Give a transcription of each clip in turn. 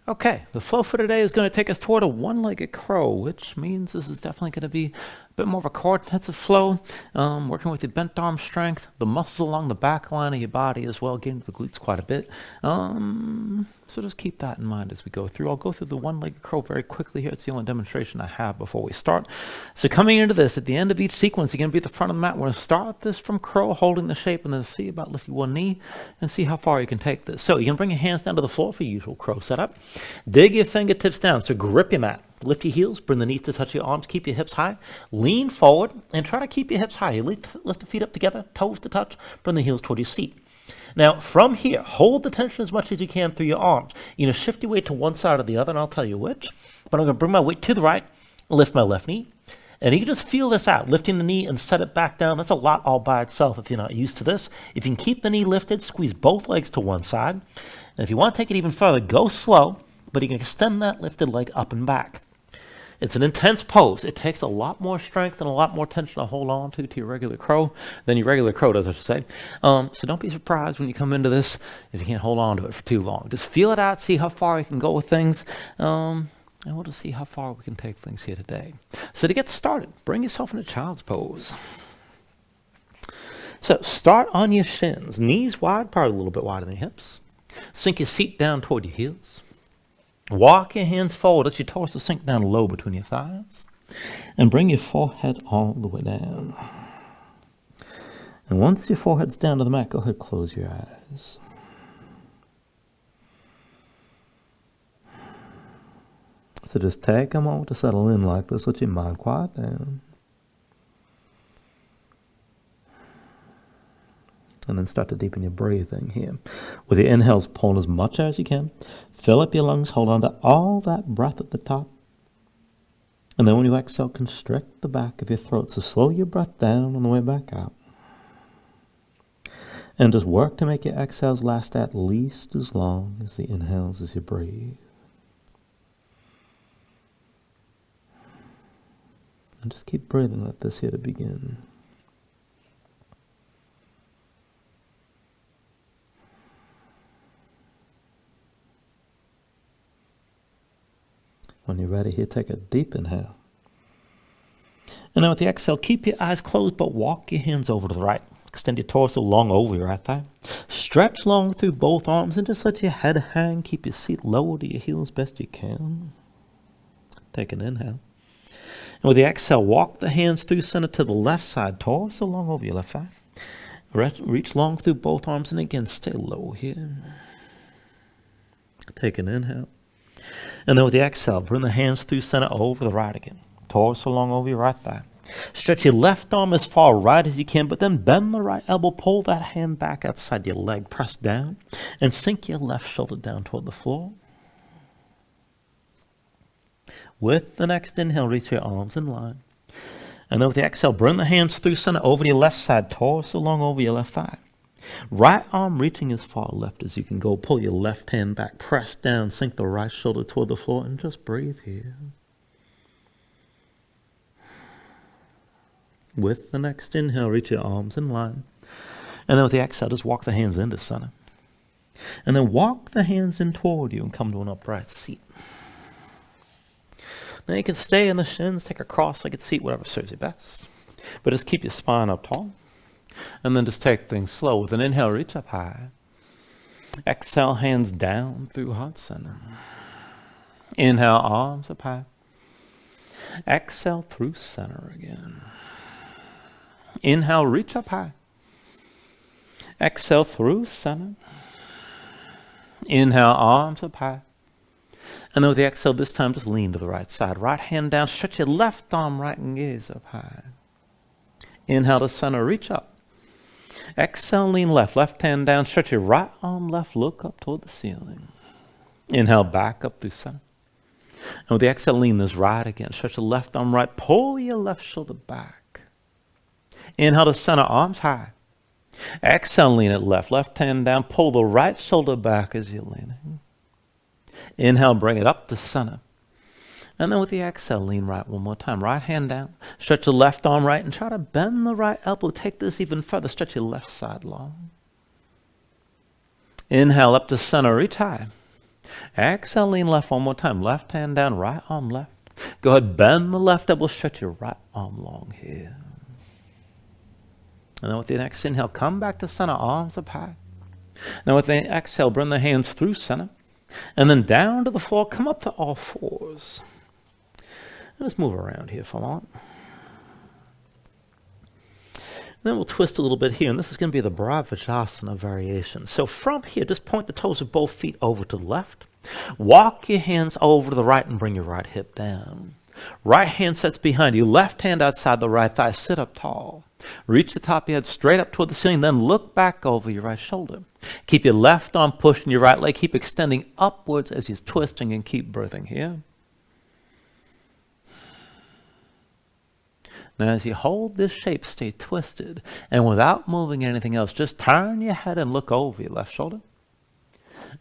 Okay, the flow for today is going to take us toward a one-legged crow, which means this is definitely going to be a bit more of a core-intensive flow, working with your bent arm strength, the muscles along the back line of your body as well, getting to the glutes quite a bit. So just keep that in mind as we go through. I'll go through the one-legged crow very quickly here. It's the only demonstration I have before we start. So coming into this, at the end of each sequence, you're going to be at the front of the mat. We're going to start this from crow, holding the shape, and then see about lifting one knee and see how far you can take this. So you're going to bring your hands down to the floor for your usual crow setup. Dig your fingertips down, so grip your mat. Lift your heels, bring the knees to touch your arms, keep your hips high. Lean forward and try to keep your hips high. You lift the feet up together, toes to touch, bring the heels toward your seat. Now, from here, hold the tension as much as you can through your arms. You're going to shift your weight to one side or the other, and I'll tell you which. But I'm going to bring my weight to the right, lift my left knee. And you can just feel this out, lifting the knee and set it back down. That's a lot all by itself if you're not used to this. If you can keep the knee lifted, squeeze both legs to one side. And if you want to take it even further, go slow, but you can extend that lifted leg up and back. It's an intense pose. It takes a lot more strength and a lot more tension to hold on to your regular crow than your regular crow does, I should say. So don't be surprised when you come into this if you can't hold on to it for too long. Just feel it out, see how far you can go with things, and we'll just see how far we can take things here today. So to get started, bring yourself into child's pose. So start on your shins, knees wide, probably a little bit wider than your hips. Sink your seat down toward your heels. Walk your hands forward. Let your torso sink down low between your thighs. And bring your forehead all the way down. And once your forehead's down to the mat, go ahead, close your eyes. So just take a moment to settle in like this. Let your mind quiet down. And then start to deepen your breathing here. With your inhales, pull in as much as you can. Fill up your lungs, hold on to all that breath at the top. And then when you exhale, constrict the back of your throat. So slow your breath down on the way back out. And just work to make your exhales last at least as long as the inhales as you breathe. And just keep breathing like this here to begin. When you're ready here, take a deep inhale. And then with the exhale, keep your eyes closed, but walk your hands over to the right. Extend your torso long over your right thigh. Stretch long through both arms and just let your head hang. Keep your seat lower to your heels best you can. Take an inhale. And with the exhale, walk the hands through center to the left side, torso long over your left thigh. Reach long through both arms and again, stay low here. Take an inhale. And then with the exhale, bring the hands through center over the right again. Torso long over your right thigh. Stretch your left arm as far right as you can, but then bend the right elbow, pull that hand back outside your leg, press down, and sink your left shoulder down toward the floor. With the next inhale, reach your arms in line. And then with the exhale, bring the hands through center over your left side, torso long over your left thigh. Right arm reaching as far left as you can go. Pull your left hand back, press down, sink the right shoulder toward the floor, and just breathe here. With the next inhale, reach your arms in line. And then with the exhale, just walk the hands into center. And then walk the hands in toward you and come to an upright seat. Now you can stay in the shins, take a cross-legged seat, whatever serves you best. But just keep your spine up tall. And then just take things slow. With an inhale, reach up high. Exhale, hands down through heart center. Inhale, arms up high. Exhale through center again. Inhale, reach up high. Exhale through center. Inhale, arms up high. And then with the exhale, this time just lean to the right side. Right hand down, stretch your left arm right and gaze up high. Inhale to center, reach up. Exhale, lean left. Left hand down, stretch your right arm left, look up toward the ceiling. Inhale, back up through center. And with the exhale, lean this right again. Stretch your left arm right, pull your left shoulder back. Inhale to center, arms high. Exhale, lean it left. Left hand down, pull the right shoulder back as you're leaning. Inhale, bring it up to center. And then with the exhale, lean right one more time. Right hand down. Stretch the left arm right and try to bend the right elbow. Take this even further. Stretch your left side long. Inhale up to center. Reach high. Exhale, lean left one more time. Left hand down, right arm left. Go ahead, bend the left elbow, stretch your right arm long here. And then with the next inhale, come back to center, arms apart. Now with the exhale, bring the hands through center. And then down to the floor, come up to all fours. And let's move around here for a moment. Then we'll twist a little bit here, and this is going to be the Vigilance variation. So from here, just point the toes of both feet over to the left. Walk your hands over to the right and bring your right hip down. Right hand sets behind you, left hand outside the right thigh. Sit up tall. Reach the top of your head straight up toward the ceiling, then look back over your right shoulder. Keep your left arm pushing your right leg. Keep extending upwards as you're twisting, and keep breathing here. Now, as you hold this shape, stay twisted. And without moving anything else, just turn your head and look over your left shoulder.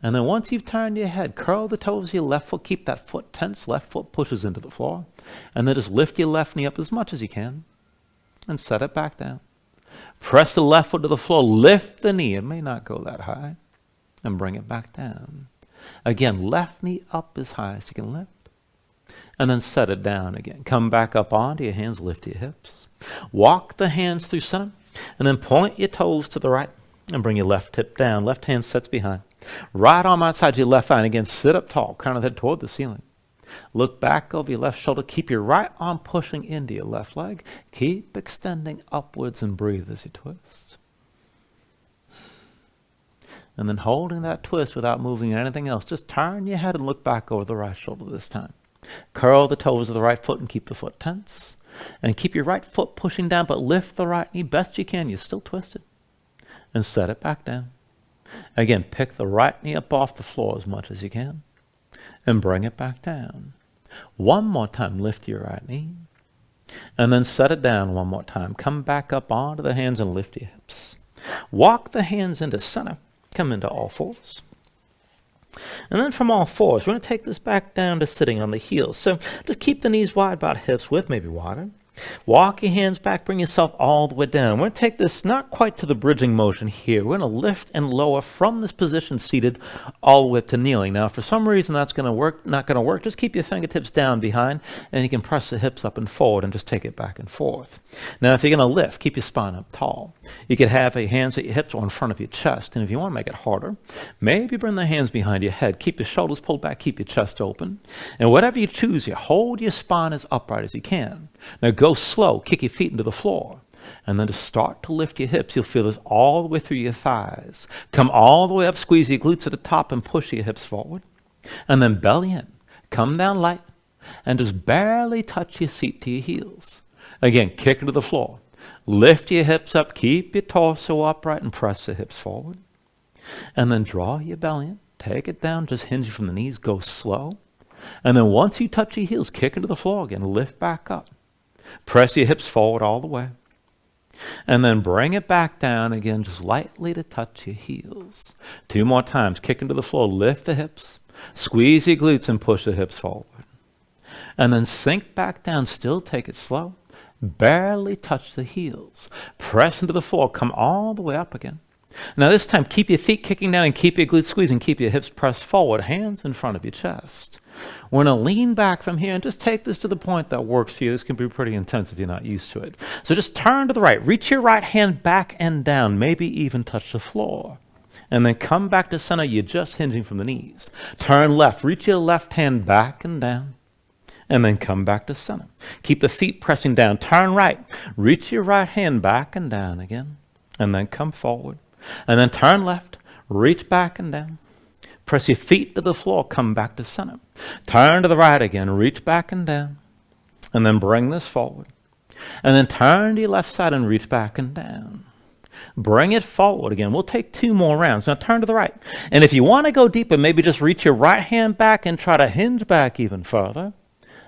And then once you've turned your head, curl the toes of your left foot. Keep that foot tense. Left foot pushes into the floor. And then just lift your left knee up as much as you can. And set it back down. Press the left foot to the floor. Lift the knee. It may not go that high. And bring it back down. Again, left knee up as high as you can lift. And then set it down again. Come back up onto your hands, lift your hips. Walk the hands through center, and then point your toes to the right, and bring your left hip down. Left hand sets behind. Right arm outside your left eye, and again, sit up tall, crown of the head toward the ceiling. Look back over your left shoulder. Keep your right arm pushing into your left leg. Keep extending upwards and breathe as you twist. And then holding that twist without moving anything else, just turn your head and look back over the right shoulder this time. Curl the toes of the right foot and keep the foot tense. And keep your right foot pushing down, but lift the right knee best you can. You're still twisted. And set it back down. Again, pick the right knee up off the floor as much as you can. And bring it back down. One more time, lift your right knee. And then set it down one more time. Come back up onto the hands and lift your hips. Walk the hands into center. Come into all fours. And then from all fours, we're going to take this back down to sitting on the heels. So just keep the knees wide, about hips width, maybe wider. Walk your hands back, bring yourself all the way down. We're going to take this not quite to the bridging motion here. We're going to lift and lower from this position seated all the way up to kneeling. Now, for some reason that's going to work, not going to work, just keep your fingertips down behind, and you can press the hips up and forward and just take it back and forth. Now, if you're going to lift, keep your spine up tall. You could have your hands at your hips or in front of your chest, and if you want to make it harder, maybe bring the hands behind your head. Keep your shoulders pulled back, keep your chest open. And whatever you choose, you hold your spine as upright as you can. Now go slow, kick your feet into the floor, and then to start to lift your hips. You'll feel this all the way through your thighs. Come all the way up, squeeze your glutes at the top and push your hips forward. And then belly in, come down light, and just barely touch your seat to your heels. Again, kick into the floor. Lift your hips up, keep your torso upright, and press the hips forward. And then draw your belly in, take it down, just hinge from the knees, go slow. And then once you touch your heels, kick into the floor again, lift back up. Press your hips forward all the way. And then bring it back down again, just lightly to touch your heels. 2 more times. Kick into the floor, lift the hips. Squeeze your glutes and push the hips forward. And then sink back down, still take it slow. Barely touch the heels. Press into the floor, come all the way up again. Now this time, keep your feet kicking down and keep your glutes squeezing. Keep your hips pressed forward, hands in front of your chest. We're going to lean back from here and just take this to the point that works for you. This can be pretty intense if you're not used to it. So just turn to the right. Reach your right hand back and down, maybe even touch the floor. And then come back to center. You're just hinging from the knees. Turn left. Reach your left hand back and down. And then come back to center. Keep the feet pressing down. Turn right. Reach your right hand back and down again. And then come forward. And then turn left. Reach back and down. Press your feet to the floor, come back to center. Turn to the right again, reach back and down. And then bring this forward. And then turn to your left side and reach back and down. Bring it forward again. We'll take 2 more rounds. Now turn to the right. And if you want to go deeper, maybe just reach your right hand back and try to hinge back even further.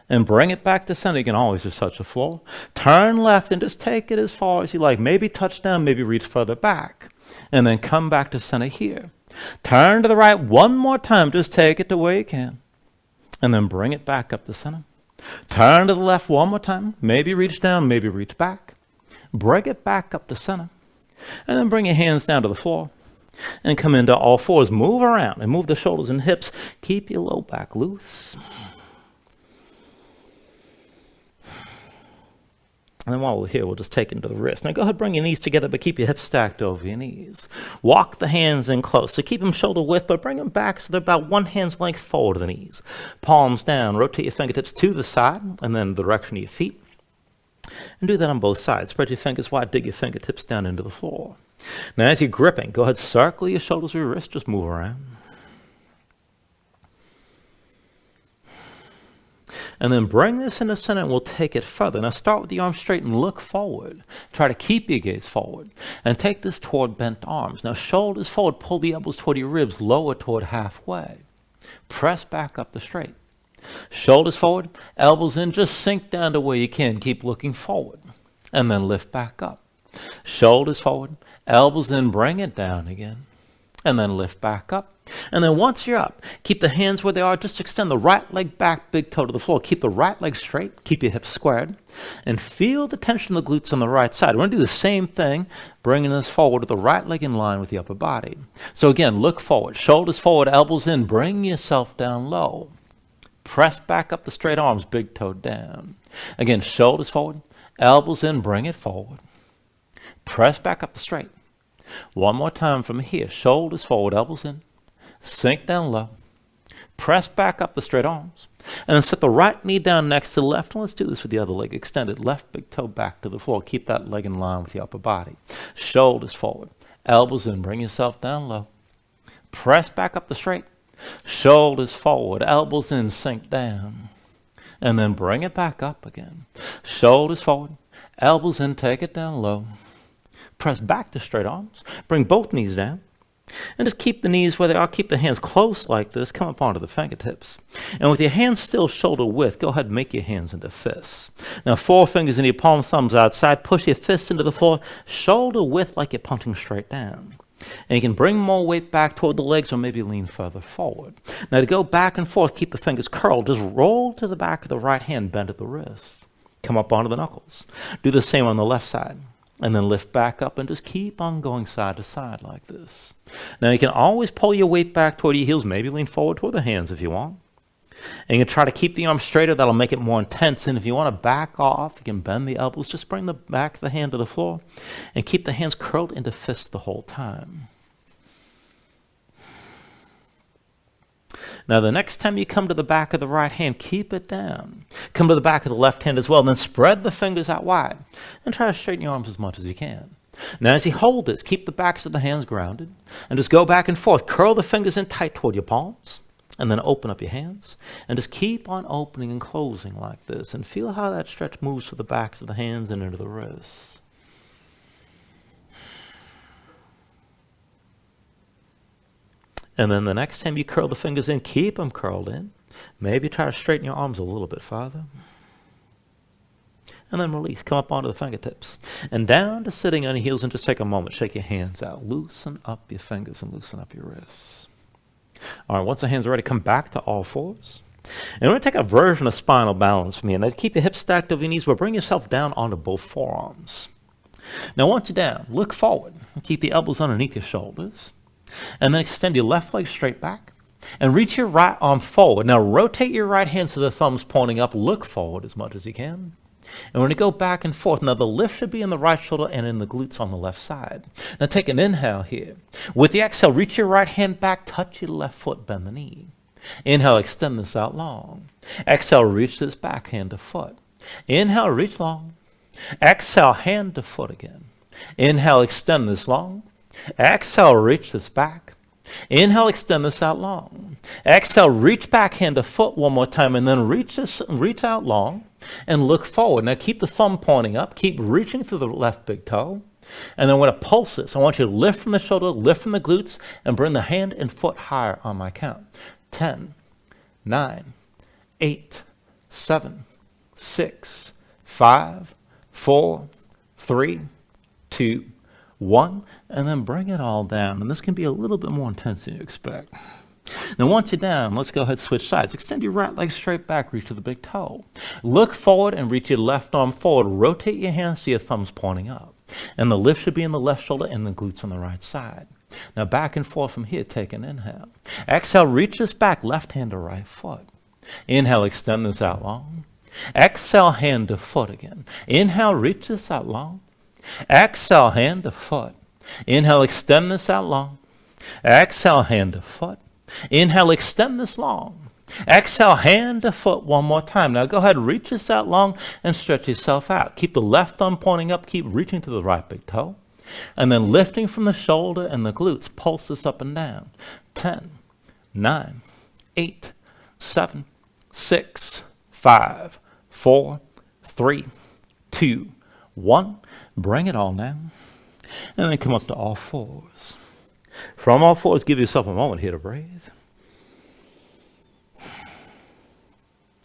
And bring it back to center. You can always just touch the floor. Turn left and just take it as far as you like. Maybe touch down, maybe reach further back. And then come back to center here. Turn to the right 1 more time. Just take it to where you can. And then bring it back up to center. Turn to the left 1 more time. Maybe reach down, maybe reach back. Bring it back up to center. And then bring your hands down to the floor. And come into all fours. Move around and move the shoulders and hips. Keep your low back loose. And then while we're here, we'll just take into the wrist. Now go ahead, bring your knees together, but keep your hips stacked over your knees. Walk the hands in close. So keep them shoulder width, but bring them back so they're about one hand's length forward of the knees. Palms down. Rotate your fingertips to the side and then the direction of your feet. And do that on both sides. Spread your fingers wide. Dig your fingertips down into the floor. Now as you're gripping, go ahead, circle your shoulders with your wrist. Just move around. And then bring this in the center and we'll take it further. Now start with the arms straight and look forward. Try to keep your gaze forward. And take this toward bent arms. Now shoulders forward, pull the elbows toward your ribs, lower toward halfway. Press back up the straight. Shoulders forward, elbows in, just sink down to where you can. Keep looking forward. And then lift back up. Shoulders forward, elbows in, bring it down again. And then lift back up. And then once you're up, keep the hands where they are. Just extend the right leg back, big toe to the floor. Keep the right leg straight. Keep your hips squared. And feel the tension of the glutes on the right side. We're going to do the same thing, bringing this forward with the right leg in line with the upper body. So again, look forward. Shoulders forward, elbows in. Bring yourself down low. Press back up the straight arms, big toe down. Again, shoulders forward, elbows in. Bring it forward. Press back up the straight. One more time from here. Shoulders forward, elbows in. Sink down low. Press back up the straight arms. And then set the right knee down next to the left. And let's do this with the other leg extended. Left big toe back to the floor. Keep that leg in line with the upper body. Shoulders forward. Elbows in. Bring yourself down low. Press back up the straight. Shoulders forward. Elbows in. Sink down. And then bring it back up again. Shoulders forward. Elbows in. Take it down low. Press back to straight arms. Bring both knees down. And just keep the knees where they are. Keep the hands close like this. Come up onto the fingertips. And with your hands still shoulder width, go ahead and make your hands into fists. Now, forefingers into your palm, thumbs outside. Push your fists into the floor. Shoulder width like you're punching straight down. And you can bring more weight back toward the legs or maybe lean further forward. Now, to go back and forth, keep the fingers curled. Just roll to the back of the right hand, bend at the wrist. Come up onto the knuckles. Do the same on the left side. And then lift back up and just keep on going side to side like this. Now you can always pull your weight back toward your heels, maybe lean forward toward the hands if you want. And you can try to keep the arms straighter, that'll make it more intense. And if you want to back off, you can bend the elbows, just bring the back of the hand to the floor and keep the hands curled into fists the whole time. Now the next time you come to the back of the right hand, keep it down. Come to the back of the left hand as well, and then spread the fingers out wide. And try to straighten your arms as much as you can. Now as you hold this, keep the backs of the hands grounded. And just go back and forth. Curl the fingers in tight toward your palms. And then open up your hands. And just keep on opening and closing like this. And feel how that stretch moves to the backs of the hands and into the wrists. And then the next time you curl the fingers in, keep them curled in. Maybe try to straighten your arms a little bit farther. And then release. Come up onto the fingertips. And down to sitting on your heels and just take a moment. Shake your hands out. Loosen up your fingers and loosen up your wrists. All right, once the hands are ready, come back to all fours. And we're going to take a version of spinal balance from here. Now keep your hips stacked over your knees, but bring yourself down onto both forearms. Now once you're down, look forward. Keep the elbows underneath your shoulders. And then extend your left leg straight back. And reach your right arm forward. Now rotate your right hand so the thumb's pointing up. Look forward as much as you can. And we're going to go back and forth. Now the lift should be in the right shoulder and in the glutes on the left side. Now take an inhale here. With the exhale, reach your right hand back. Touch your left foot. Bend the knee. Inhale, extend this out long. Exhale, reach this back hand to foot. Inhale, reach long. Exhale, hand to foot again. Inhale, extend this long. Exhale, reach this back. Inhale, extend this out long. Exhale, reach back hand to foot one more time, and then reach out long and look forward. Now keep the thumb pointing up. Keep reaching through the left big toe. And then we're going to pulse this. I want you to lift from the shoulder, lift from the glutes, and bring the hand and foot higher on my count. 10, 9, 8, 7, 6, 5, 4, 3, 2, 1, and then bring it all down. And this can be a little bit more intense than you expect. Now once you're down, let's go ahead and switch sides. Extend your right leg straight back, reach to the big toe. Look forward and reach your left arm forward. Rotate your hands so your thumb's pointing up. And the lift should be in the left shoulder and the glutes on the right side. Now back and forth from here, take an inhale. Exhale, reach this back, left hand to right foot. Inhale, extend this out long. Exhale, hand to foot again. Inhale, reach this out long. Exhale, hand to foot. Inhale, extend this out long. Exhale, hand to foot. Inhale, extend this long. Exhale, hand to foot one more time. Now go ahead, reach this out long and stretch yourself out. Keep the left thumb pointing up, keep reaching to the right big toe. And then lifting from the shoulder and the glutes, pulse this up and down. 10, 9, 8, 7, 6, 5, 4, 3, 2, 1. Bring it all down. And then come up to all fours. From all fours, give yourself a moment here to breathe.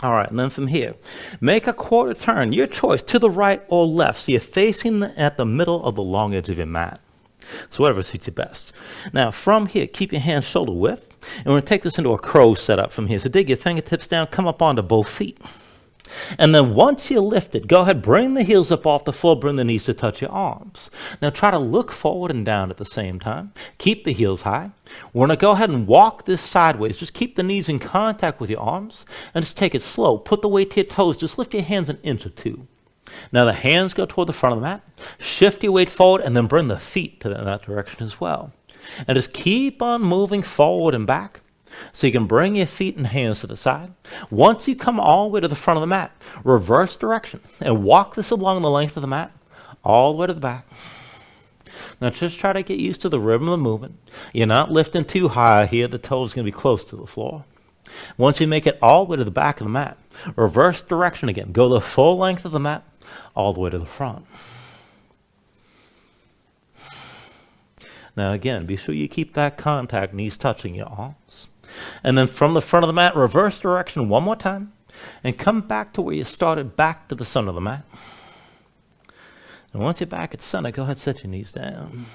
All right, and then from here, make a quarter turn, your choice, to the right or left. So you're facing at the middle of the long edge of your mat. So whatever suits you best. Now from here, keep your hands shoulder width. And we're going to take this into a crow setup from here. So dig your fingertips down, come up onto both feet. And then once you're lifted, go ahead, bring the heels up off the floor, bring the knees to touch your arms. Now try to look forward and down at the same time. Keep the heels high. We're going to go ahead and walk this sideways. Just keep the knees in contact with your arms and just take it slow. Put the weight to your toes. Just lift your hands an inch or two. Now the hands go toward the front of the mat. Shift your weight forward and then bring the feet to that direction as well. And just keep on moving forward and back. So you can bring your feet and hands to the side. Once you come all the way to the front of the mat, reverse direction and walk this along the length of the mat, all the way to the back. Now just try to get used to the rhythm of the movement. You're not lifting too high here. The toes are going to be close to the floor. Once you make it all the way to the back of the mat, reverse direction again. Go the full length of the mat, all the way to the front. Now again, be sure you keep that contact, knees touching your arms. And then from the front of the mat, reverse direction one more time. And come back to where you started, back to the center of the mat. And once you're back at center, go ahead, set your knees down.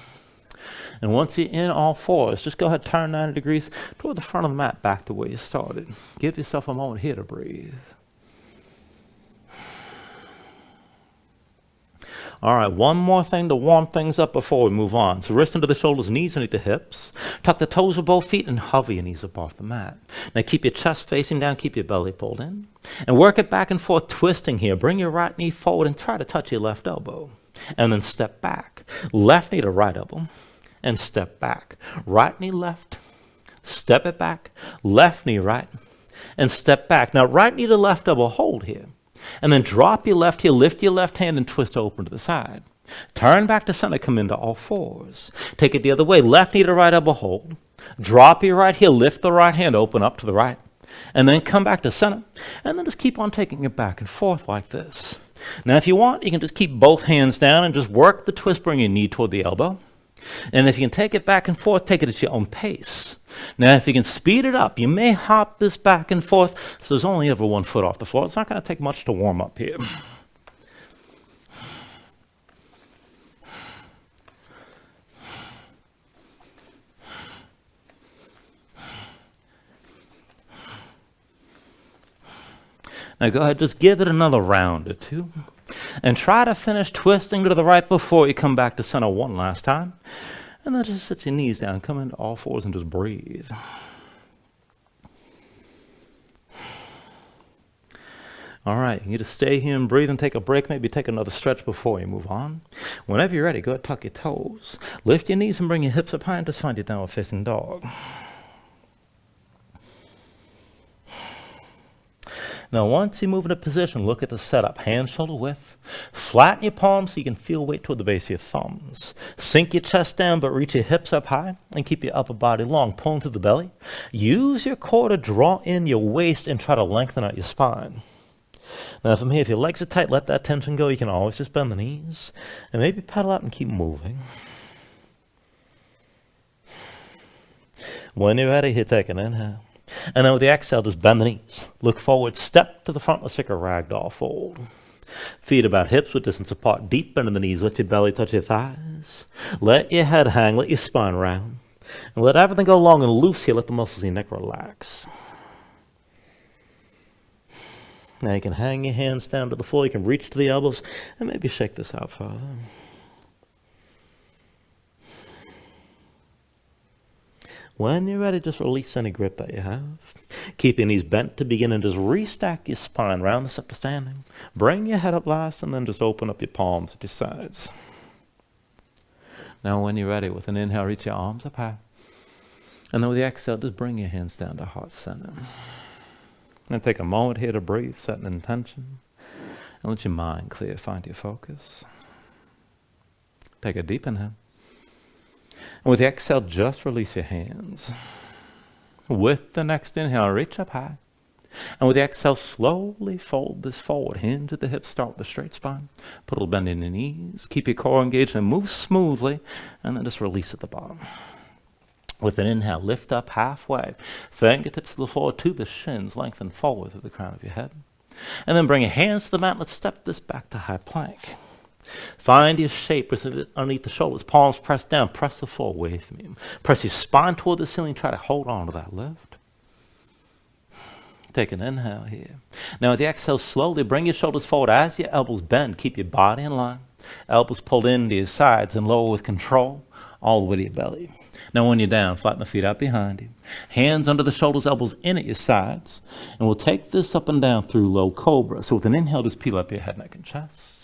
And once you're in all fours, just go ahead, turn 90 degrees toward the front of the mat, back to where you started. Give yourself a moment here to breathe. All right, one more thing to warm things up before we move on. So wrist under the shoulders, knees underneath the hips. Tuck the toes of both feet and hover your knees up off the mat. Now keep your chest facing down, keep your belly pulled in. And work it back and forth, twisting here. Bring your right knee forward and try to touch your left elbow. And then step back. Left knee to right elbow. And step back. Right knee left. Step it back. Left knee right. And step back. Now right knee to left elbow, hold here. And then drop your left heel, lift your left hand and twist open to the side. Turn back to center, come into all fours. Take it the other way, left knee to right elbow, hold. Drop your right heel, lift the right hand, open up to the right. And then come back to center. And then just keep on taking it back and forth like this. Now if you want, you can just keep both hands down and just work the twist, bring your knee toward the elbow. And if you can take it back and forth, take it at your own pace. Now, if you can speed it up, you may hop this back and forth, so there's only ever one foot off the floor. It's not going to take much to warm up here. Now, go ahead, just give it another round or two. And try to finish twisting to the right before you come back to center one last time. And then just set your knees down, come into all fours and just breathe. All right, you need to stay here and breathe and take a break, maybe take another stretch before you move on. Whenever you're ready, go ahead, tuck your toes. Lift your knees and bring your hips up high and just find your downward facing dog. Now, once you move into position, look at the setup. Hands shoulder width. Flatten your palms so you can feel weight toward the base of your thumbs. Sink your chest down, but reach your hips up high and keep your upper body long, pulling through the belly. Use your core to draw in your waist and try to lengthen out your spine. Now, from here, if your legs are tight, let that tension go. You can always just bend the knees and maybe pedal out and keep moving. When you're ready, here, take an inhale. And then with the exhale, just bend the knees. Look forward, step to the front. Let's take a ragdoll fold. Feet about hips with distance apart. Deep bend in the knees. Let your belly touch your thighs. Let your head hang. Let your spine round. And let everything go long and loose here. Let the muscles in your neck relax. Now you can hang your hands down to the floor. You can reach to the elbows and maybe shake this out further. When you're ready, just release any grip that you have. Keep your knees bent to begin and just restack your spine, round this up to standing. Bring your head up last and then just open up your palms at your sides. Now when you're ready, with an inhale, reach your arms up high. And then with the exhale, just bring your hands down to heart center. And take a moment here to breathe, set an intention. And let your mind clear, find your focus. Take a deep inhale. And with the exhale, just release your hands. With the next inhale, reach up high. And with the exhale, slowly fold this forward. Hinge at the hips, start with a straight spine. Put a little bend in your knees. Keep your core engaged and move smoothly. And then just release at the bottom. With an inhale, lift up halfway. Fingertips to the floor, to the shins. Lengthen forward through the crown of your head. And then bring your hands to the mat. Let's step this back to high plank. Find your shape underneath the shoulders. Palms pressed down. Press the floor away from you. Press your spine toward the ceiling. Try to hold on to that lift. Take an inhale here. Now with the exhale, slowly bring your shoulders forward as your elbows bend. Keep your body in line. Elbows pulled into your sides and lower with control all the way to your belly. Now when you're down, flatten the feet out behind you. Hands under the shoulders, elbows in at your sides. And we'll take this up and down through low cobra. So with an inhale, just peel up your head, neck, and chest.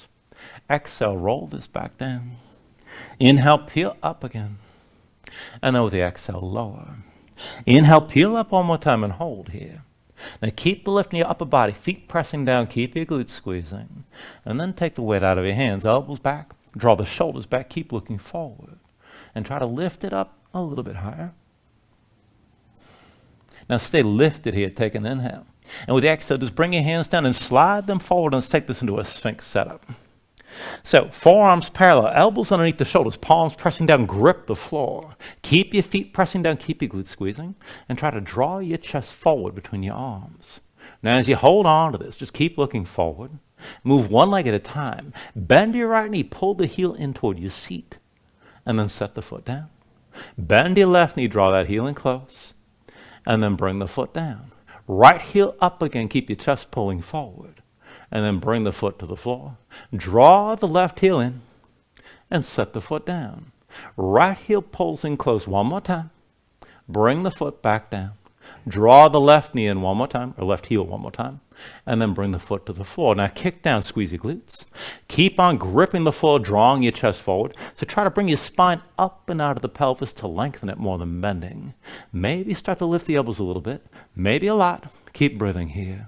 Exhale, roll this back down. Inhale, peel up again. And then with the exhale, lower. Inhale, peel up one more time and hold here. Now keep the lift in your upper body, feet pressing down, keep your glutes squeezing. And then take the weight out of your hands, elbows back, draw the shoulders back, keep looking forward. And try to lift it up a little bit higher. Now stay lifted here, take an inhale. And with the exhale, just bring your hands down and slide them forward. And let's take this into a Sphinx setup. So forearms parallel, elbows underneath the shoulders, palms pressing down, grip the floor. Keep your feet pressing down, keep your glutes squeezing. And try to draw your chest forward between your arms. Now as you hold on to this, just keep looking forward. Move one leg at a time. Bend your right knee, pull the heel in toward your seat. And then set the foot down. Bend your left knee, draw that heel in close. And then bring the foot down. Right heel up again, keep your chest pulling forward. And then bring the foot to the floor. Draw the left heel in and set the foot down. Right heel pulls in close one more time. Bring the foot back down. Draw the left knee in one more time, or left heel one more time, and then bring the foot to the floor. Now kick down, squeeze your glutes. Keep on gripping the floor, drawing your chest forward. So try to bring your spine up and out of the pelvis to lengthen it more than bending. Maybe start to lift the elbows a little bit, maybe a lot. Keep breathing here.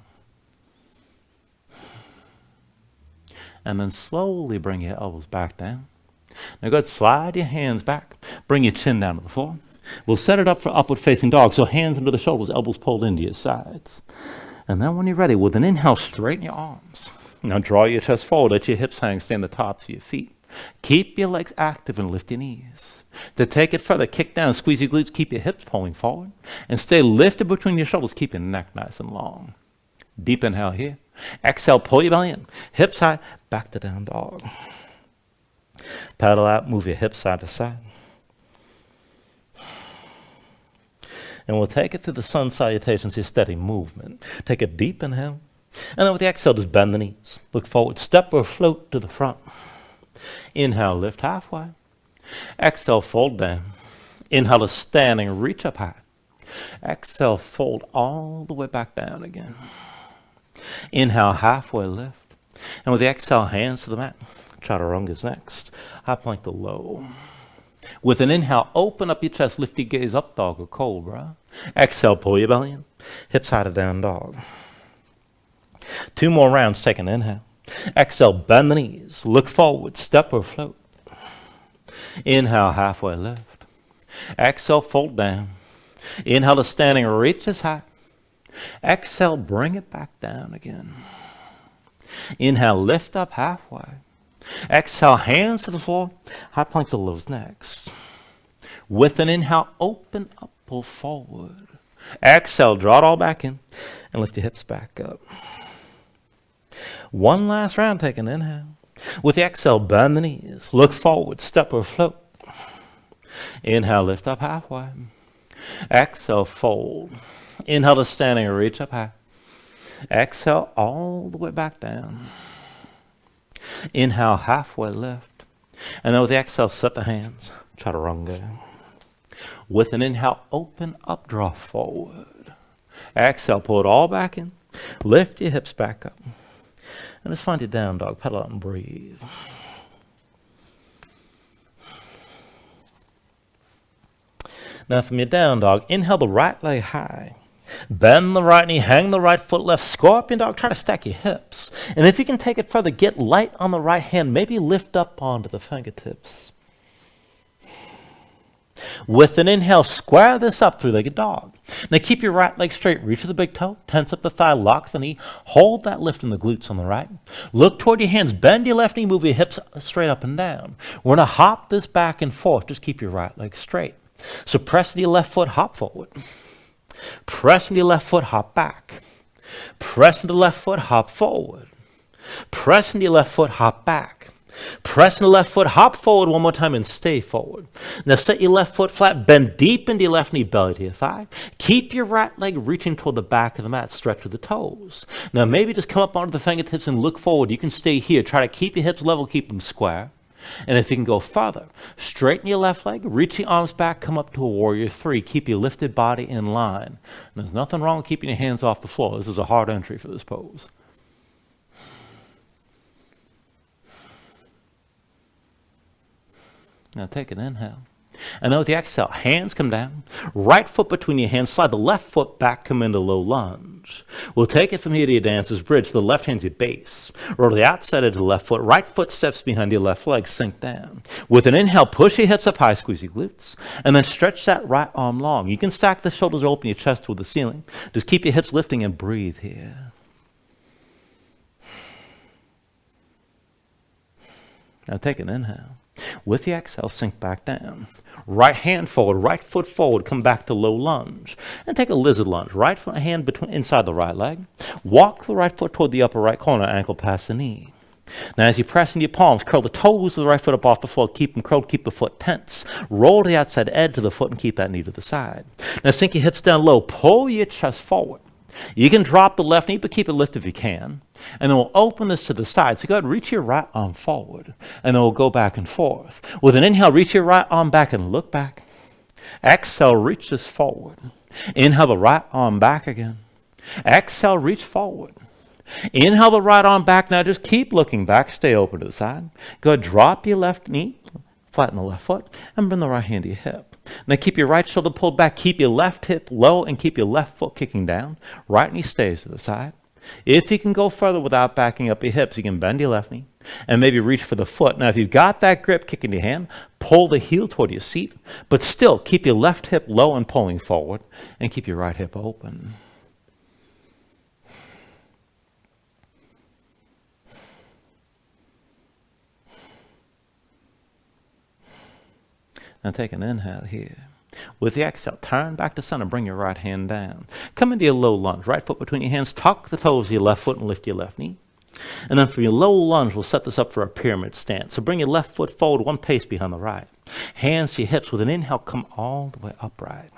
And then slowly bring your elbows back down. Now go ahead, slide your hands back. Bring your chin down to the floor. We'll set it up for upward facing dog. So hands under the shoulders, elbows pulled into your sides. And then when you're ready, with an inhale, straighten your arms. Now draw your chest forward, let your hips hang, stay on the tops of your feet. Keep your legs active and lift your knees. To take it further, kick down, squeeze your glutes, keep your hips pulling forward. And stay lifted between your shoulders, keep your neck nice and long. Deep inhale here. Exhale, pull your belly in. Hips high, back to down dog. Paddle out, move your hips side to side. And we'll take it through the sun salutations, your steady movement. Take a deep inhale. And then with the exhale, just bend the knees. Look forward, step or float to the front. Inhale, lift halfway. Exhale, fold down. Inhale to standing, reach up high. Exhale, fold all the way back down again. Inhale, halfway lift. And with the exhale, hands to the mat. Chaturanga's next. High plank to low. With an inhale, open up your chest, lift your gaze up, dog or cobra. Exhale, pull your belly in. Hips high to down dog. 2 more rounds, take an inhale. Exhale, bend the knees. Look forward, step or float. Inhale, halfway lift. Exhale, fold down. Inhale to standing, reach as high. Exhale, bring it back down again. Inhale, lift up halfway. Exhale, hands to the floor. High plank to lows next. With an inhale, open up, pull forward. Exhale, draw it all back in. And lift your hips back up. One last round, take an inhale. With the exhale, bend the knees. Look forward, step or float. Inhale, lift up halfway. Exhale, fold. Inhale to standing, reach up high. Exhale, all the way back down. Inhale, halfway lift. And then with the exhale, set the hands. Chaturanga. With an inhale, open up, draw forward. Exhale, pull it all back in. Lift your hips back up. And just find your down dog. Pedal out and breathe. Now from your down dog, inhale the right leg high. Bend the right knee, hang the right foot left. Scorpion dog, try to stack your hips. And if you can take it further, get light on the right hand. Maybe lift up onto the fingertips. With an inhale, square this up, three-legged dog. Now keep your right leg straight. Reach for the big toe. Tense up the thigh. Lock the knee. Hold that lift in the glutes on the right. Look toward your hands. Bend your left knee. Move your hips straight up and down. We're going to hop this back and forth. Just keep your right leg straight. So press into your left foot. Hop forward. Press into your left foot. Hop back. Press into the left foot. Hop forward. Press into your left foot. Hop back. Press into the left foot, hop forward one more time and stay forward. Now set your left foot flat, bend deep into your left knee, belly to your thigh. Keep your right leg reaching toward the back of the mat, stretch with the toes. Now maybe just come up onto the fingertips and look forward. You can stay here. Try to keep your hips level, keep them square. And if you can go further, straighten your left leg, reach your arms back, come up to a warrior three. Keep your lifted body in line. And there's nothing wrong with keeping your hands off the floor. This is a hard entry for this pose. Now take an inhale. And then with the exhale, hands come down. Right foot between your hands. Slide the left foot back, come into low lunge. We'll take it from here to your dancer's bridge. The left hand's your base. Roll to the outside edge of the left foot. Right foot steps behind your left leg. Sink down. With an inhale, push your hips up high, squeeze your glutes. And then stretch that right arm long. You can stack the shoulders or open your chest toward the ceiling. Just keep your hips lifting and breathe here. Now take an inhale. With the exhale, sink back down. Right hand forward, right foot forward, come back to low lunge. And take a lizard lunge. Right hand inside the right leg. Walk the right foot toward the upper right corner, ankle past the knee. Now as you press into your palms, curl the toes of the right foot up off the floor. Keep them curled, keep the foot tense. Roll to the outside edge of the foot and keep that knee to the side. Now sink your hips down low. Pull your chest forward. You can drop the left knee, but keep it lifted if you can. And then we'll open this to the side. So go ahead, reach your right arm forward. And then we'll go back and forth. With an inhale, reach your right arm back and look back. Exhale, reach this forward. Inhale the right arm back again. Exhale, reach forward. Inhale the right arm back. Now just keep looking back. Stay open to the side. Go ahead, drop your left knee, flatten the left foot, and bring the right hand to your hip. Now keep your right shoulder pulled back, keep your left hip low, and keep your left foot kicking down. Right knee stays to the side. If you can go further without backing up your hips, you can bend your left knee and maybe reach for the foot. Now if you've got that grip kicking your hand, pull the heel toward your seat, but still keep your left hip low and pulling forward, and keep your right hip open. Now take an inhale here. With the exhale, turn back to center, bring your right hand down. Come into your low lunge, right foot between your hands, tuck the toes of your left foot and lift your left knee. And then from your low lunge, we'll set this up for a pyramid stance. So bring your left foot forward, one pace behind the right. Hands to your hips. With an inhale, come all the way upright.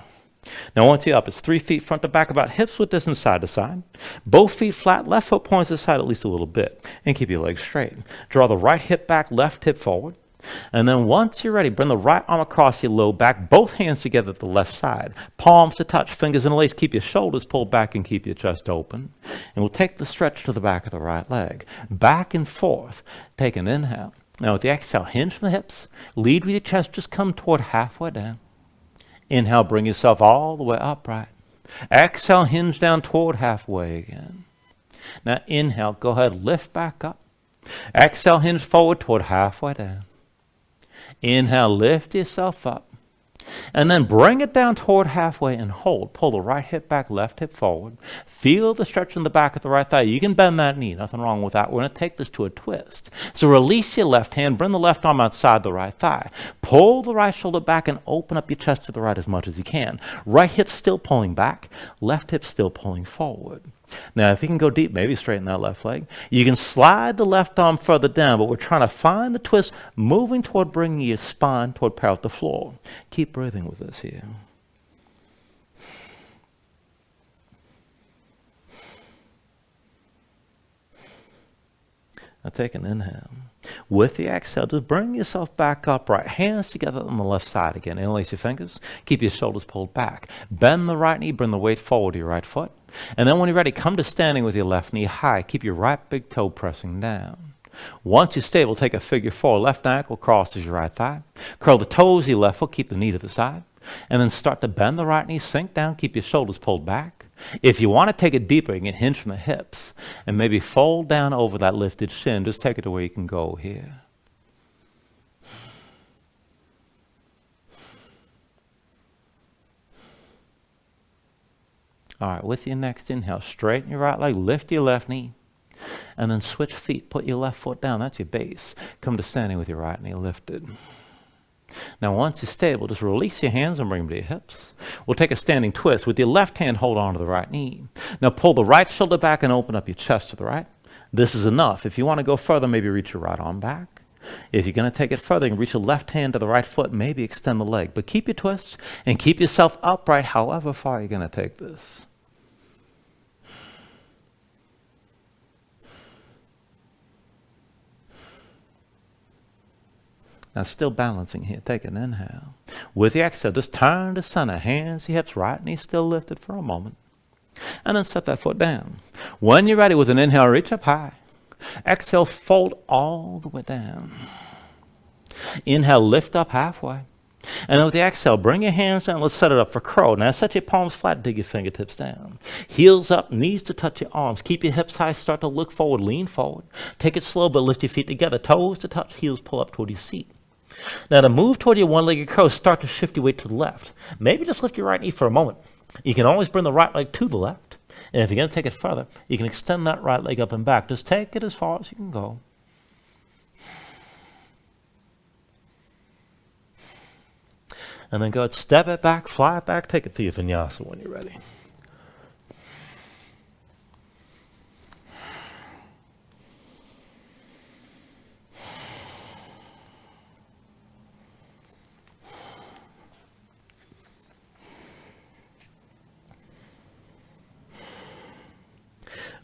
Now once you're up, it's 3 feet front to back, about hips width distance side to side. Both feet flat, left foot points to the side at least a little bit. And keep your legs straight. Draw the right hip back, left hip forward. And then once you're ready, bring the right arm across your low back, both hands together at the left side. Palms to touch, fingers in a lace. Keep your shoulders pulled back and keep your chest open. And we'll take the stretch to the back of the right leg. Back and forth. Take an inhale. Now with the exhale, hinge from the hips. Lead with your chest, just come toward halfway down. Inhale, bring yourself all the way upright. Exhale, hinge down toward halfway again. Now inhale, go ahead, lift back up. Exhale, hinge forward toward halfway down. Inhale, lift yourself up. And then bring it down toward halfway and hold. Pull the right hip back, left hip forward. Feel the stretch in the back of the right thigh. You can bend that knee, nothing wrong with that. We're going to take this to a twist. So release your left hand, bring the left arm outside the right thigh. Pull the right shoulder back and open up your chest to the right as much as you can. Right hip still pulling back, left hip still pulling forward. Now, if you can go deep, maybe straighten that left leg. You can slide the left arm further down, but we're trying to find the twist, moving toward bringing your spine toward parallel with the floor. Keep breathing with us here. Now take an inhale. With the exhale, just bring yourself back upright. Hands together on the left side again. Interlace your fingers. Keep your shoulders pulled back. Bend the right knee. Bring the weight forward to your right foot. And then when you're ready, come to standing with your left knee high. Keep your right big toe pressing down. Once you're stable, take a figure four. Left ankle crosses your right thigh. Curl the toes of your left foot. Keep the knee to the side. And then start to bend the right knee. Sink down. Keep your shoulders pulled back. If you want to take it deeper, you can hinge from the hips and maybe fold down over that lifted shin. Just take it to where you can go here. All right, with your next inhale, straighten your right leg, lift your left knee, and then switch feet. Put your left foot down. That's your base. Come to standing with your right knee lifted. Now, once you're stable, just release your hands and bring them to your hips. We'll take a standing twist. With your left hand, hold on to the right knee. Now, pull the right shoulder back and open up your chest to the right. This is enough. If you want to go further, maybe reach your right arm back. If you're going to take it further, you can reach your left hand to the right foot, maybe extend the leg. But keep your twist and keep yourself upright however far you're going to take this. Now, still balancing here. Take an inhale. With the exhale, just turn to center. Hands to hips, right knee still lifted for a moment. And then set that foot down. When you're ready, with an inhale, reach up high. Exhale, fold all the way down. Inhale, lift up halfway. And then with the exhale, bring your hands down. Let's set it up for crow. Now, set your palms flat. Dig your fingertips down. Heels up, knees to touch your arms. Keep your hips high. Start to look forward. Lean forward. Take it slow, but lift your feet together. Toes to touch. Heels pull up toward your seat. Now, to move toward your one-legged crow, start to shift your weight to the left. Maybe just lift your right knee for a moment. You can always bring the right leg to the left. And if you're going to take it further, you can extend that right leg up and back. Just take it as far as you can go. And then go ahead, step it back, fly it back, take it through your vinyasa when you're ready.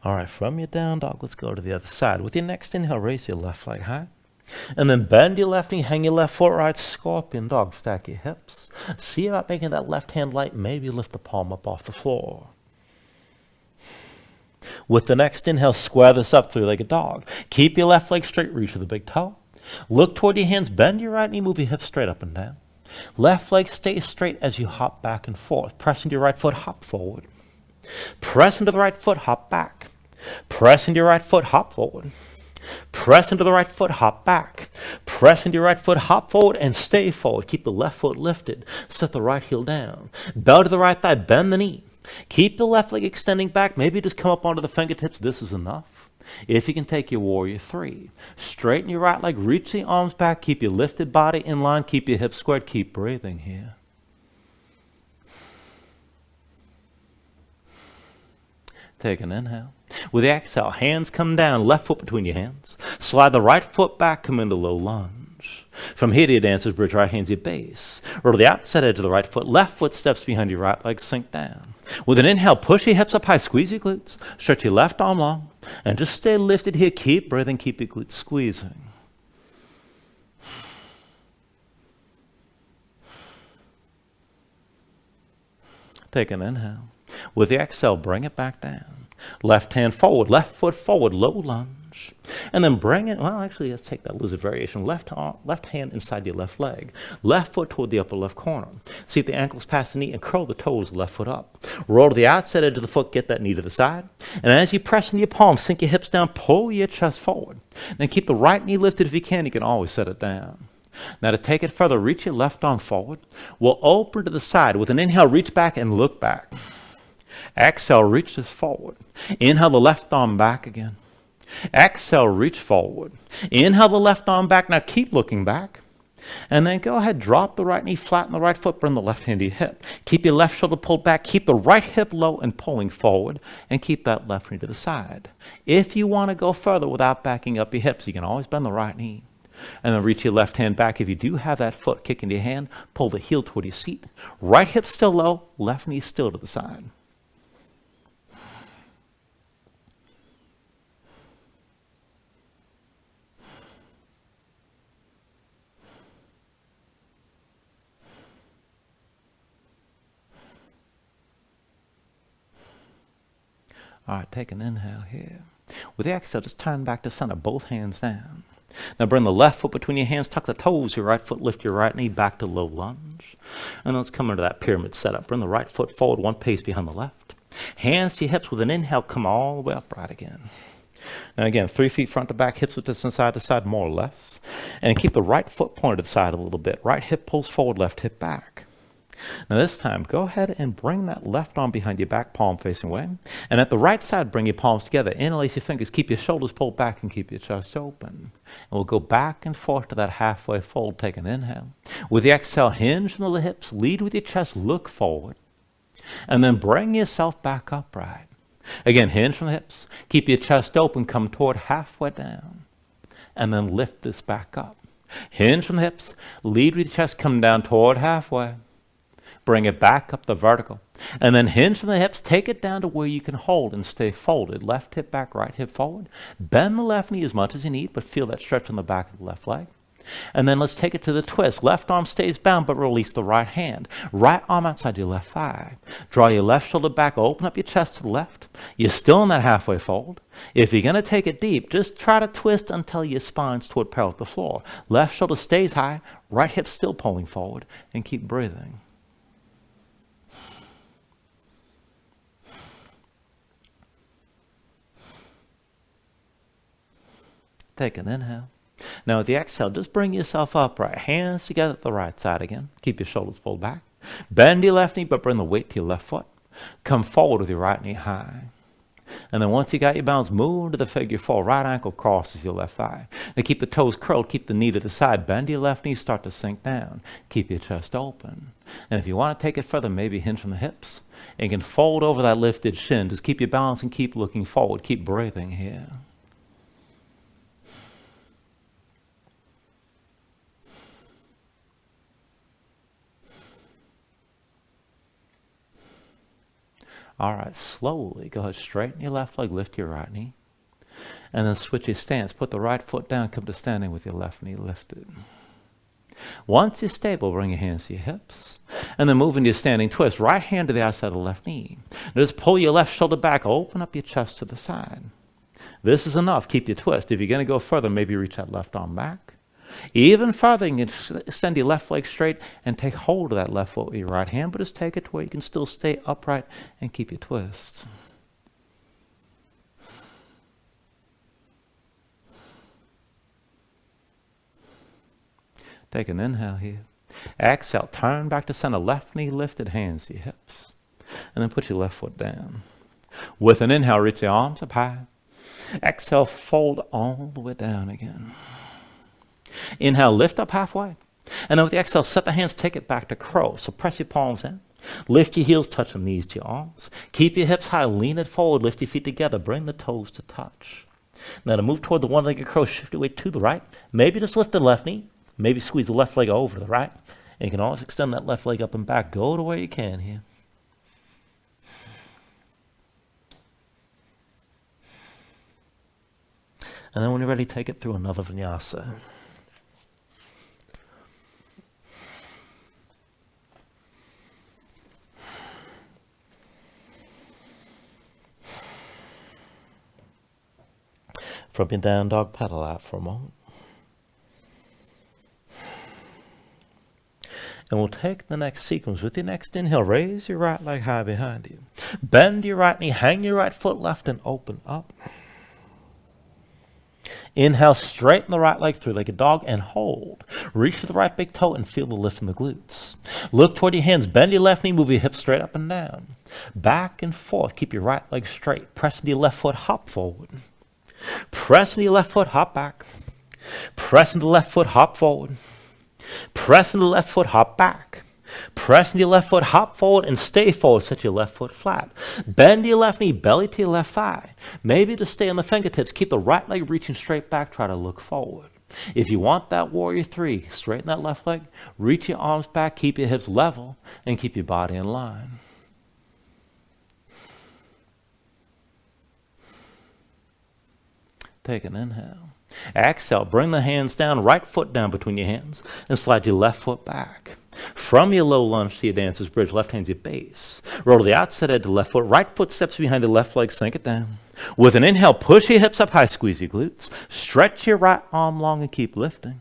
All right, from your down dog, let's go to the other side. With your next inhale, raise your left leg high. And then bend your left knee, hang your left foot right, scorpion dog, stack your hips. See about making that left hand light, maybe lift the palm up off the floor. With the next inhale, square this up, three-legged dog. Keep your left leg straight, reach for the big toe. Look toward your hands, bend your right knee, move your hips straight up and down. Left leg stays straight as you hop back and forth. Press into your right foot, hop forward. Press into the right foot, hop back. Press into your right foot, hop forward. Press into the right foot, hop back. Press into your right foot, hop forward, and stay forward. Keep the left foot lifted. Set the right heel down. Bow to the right thigh, bend the knee. Keep the left leg extending back. Maybe just come up onto the fingertips. This is enough. If you can, take your warrior three. Straighten your right leg, reach the arms back. Keep your lifted body in line. Keep your hips squared. Keep breathing here. Take an inhale. With the exhale, hands come down, left foot between your hands. Slide the right foot back, come into low lunge. From here to your dancer's bridge, right hand's your base. Roll to the outside edge of the right foot, left foot steps behind your right leg, sink down. With an inhale, push your hips up high, squeeze your glutes, stretch your left arm long, and just stay lifted here. Keep breathing, keep your glutes squeezing. Take an inhale. With the exhale, bring it back down. Left hand forward, left foot forward, low lunge. And then bring it, well, actually, let's take that lizard variation. Left hand inside your left leg. Left foot toward the upper left corner. See if the ankles pass the knee and curl the toes, left foot up. Roll to the outside edge of the foot, get that knee to the side. And as you press into your palms, sink your hips down, pull your chest forward. Then keep the right knee lifted if you can. You can always set it down. Now to take it further, reach your left arm forward. We'll open to the side. With an inhale, reach back and look back. Exhale, reach this forward. Inhale the left arm back again. Exhale, reach forward. Inhale the left arm back. Now keep looking back. And then go ahead, drop the right knee, flatten the right foot, bring the left hand to your hip. Keep your left shoulder pulled back. Keep the right hip low and pulling forward. And keep that left knee to the side. If you want to go further without backing up your hips, you can always bend the right knee. And then reach your left hand back. If you do have that foot kick into your hand, pull the heel toward your seat. Right hip still low, left knee still to the side. All right, take an inhale here. With the exhale, just turn back to center, both hands down. Now bring the left foot between your hands, tuck the toes, your right foot, lift your right knee back to low lunge. And let's come into that pyramid setup. Bring the right foot forward, one pace behind the left. Hands to your hips with an inhale, come all the way upright again. Now again, 3 feet front to back, hips width side to side, more or less. And keep the right foot pointed to the side a little bit. Right hip pulls forward, left hip back. Now this time, go ahead and bring that left arm behind your back, palm facing away. And at the right side, bring your palms together. Interlace your fingers, keep your shoulders pulled back and keep your chest open. And we'll go back and forth to that halfway fold. Take an inhale. With the exhale, hinge from the hips, lead with your chest, look forward. And then bring yourself back upright. Again, hinge from the hips, keep your chest open, come toward halfway down. And then lift this back up. Hinge from the hips, lead with your chest, come down toward halfway. Bring it back up the vertical. And then hinge from the hips, take it down to where you can hold and stay folded. Left hip back, right hip forward. Bend the left knee as much as you need, but feel that stretch on the back of the left leg. And then let's take it to the twist. Left arm stays bound, but release the right hand. Right arm outside your left thigh. Draw your left shoulder back, open up your chest to the left. You're still in that halfway fold. If you're going to take it deep, just try to twist until your spine's toward parallel with the floor. Left shoulder stays high, right hip still pulling forward, and keep breathing. Take an inhale. Now with the exhale, just bring yourself upright. Hands together at the right side again. Keep your shoulders pulled back. Bend your left knee, but bring the weight to your left foot. Come forward with your right knee high. And then once you got your balance, move to the figure four. Right ankle crosses your left thigh. Now keep the toes curled. Keep the knee to the side. Bend your left knee, start to sink down. Keep your chest open. And if you want to take it further, maybe hinge from the hips. And you can fold over that lifted shin. Just keep your balance and keep looking forward. Keep breathing here. All right, slowly go ahead, straighten your left leg, lift your right knee. And then switch your stance. Put the right foot down, come to standing with your left knee lifted. Once you're stable, bring your hands to your hips. And then move into your standing twist. Right hand to the outside of the left knee. Now just pull your left shoulder back, open up your chest to the side. This is enough, keep your twist. If you're going to go further, maybe reach that left arm back. Even further, you can extend your left leg straight and take hold of that left foot with your right hand, but just take it to where you can still stay upright and keep your twist. Take an inhale here. Exhale, turn back to center, left knee lifted, hands to your hips. And then put your left foot down. With an inhale, reach your arms up high. Exhale, fold all the way down again. Inhale, lift up halfway. And then with the exhale, set the hands, take it back to crow. So press your palms in. Lift your heels, touch the knees to your arms. Keep your hips high, lean it forward, lift your feet together, bring the toes to touch. Now to move toward the one-legged crow, shift your weight to the right. Maybe just lift the left knee. Maybe squeeze the left leg over to the right. And you can always extend that left leg up and back. Go to where you can here. And then when you're ready, take it through another vinyasa. From your down dog, paddle out for a moment. And we'll take the next sequence. With your next inhale, raise your right leg high behind you. Bend your right knee, hang your right foot left and open up. Inhale, straighten the right leg, three-legged dog, and hold. Reach for the right big toe and feel the lift in the glutes. Look toward your hands, bend your left knee, move your hips straight up and down. Back and forth, keep your right leg straight. Press into your left foot, hop forward. Press into your left foot, hop back. Press into the left foot, hop forward. Press into the left foot, hop back. Press into your left foot, hop forward, and stay forward. Set your left foot flat. Bend your left knee, belly to your left thigh. Maybe just stay on the fingertips. Keep the right leg reaching straight back. Try to look forward. If you want that warrior three, straighten that left leg, reach your arms back, keep your hips level, and keep your body in line. Take an inhale. Exhale, bring the hands down, right foot down between your hands, and slide your left foot back. From your low lunge to your dancer's bridge, left hand's your base. Roll to the outside edge of the left foot. Right foot steps behind the left leg, sink it down. With an inhale, push your hips up high, squeeze your glutes. Stretch your right arm long and keep lifting.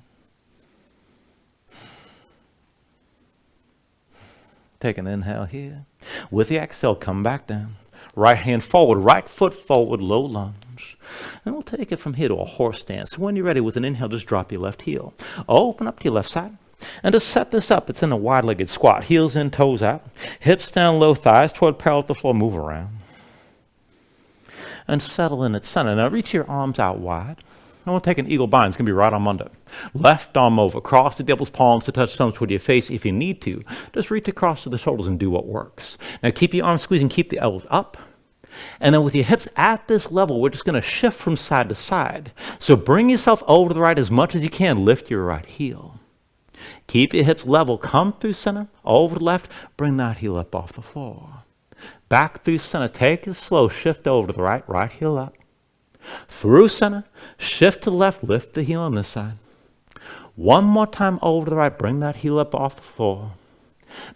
Take an inhale here. With the exhale, come back down. Right hand forward, right foot forward, low lunge. And we'll take it from here to a horse stance. So when you're ready, with an inhale, just drop your left heel. Open up to your left side. And to set this up, it's in a wide-legged squat. Heels in, toes out. Hips down low, thighs toward parallel with the floor. Move around. And settle in at center. Now reach your arms out wide. And we'll take an eagle bind. It's going to be right arm under. Left arm over. Cross the devil's palms to touch thumbs toward your face. If you need to, just reach across to the shoulders and do what works. Now keep your arms squeezing. Keep the elbows up. And then with your hips at this level, we're just going to shift from side to side. So bring yourself over to the right as much as you can. Lift your right heel. Keep your hips level. Come through center. Over to the left. Bring that heel up off the floor. Back through center. Take it slow. Shift over to the right. Right heel up. Through center. Shift to the left. Lift the heel on this side. One more time over to the right. Bring that heel up off the floor.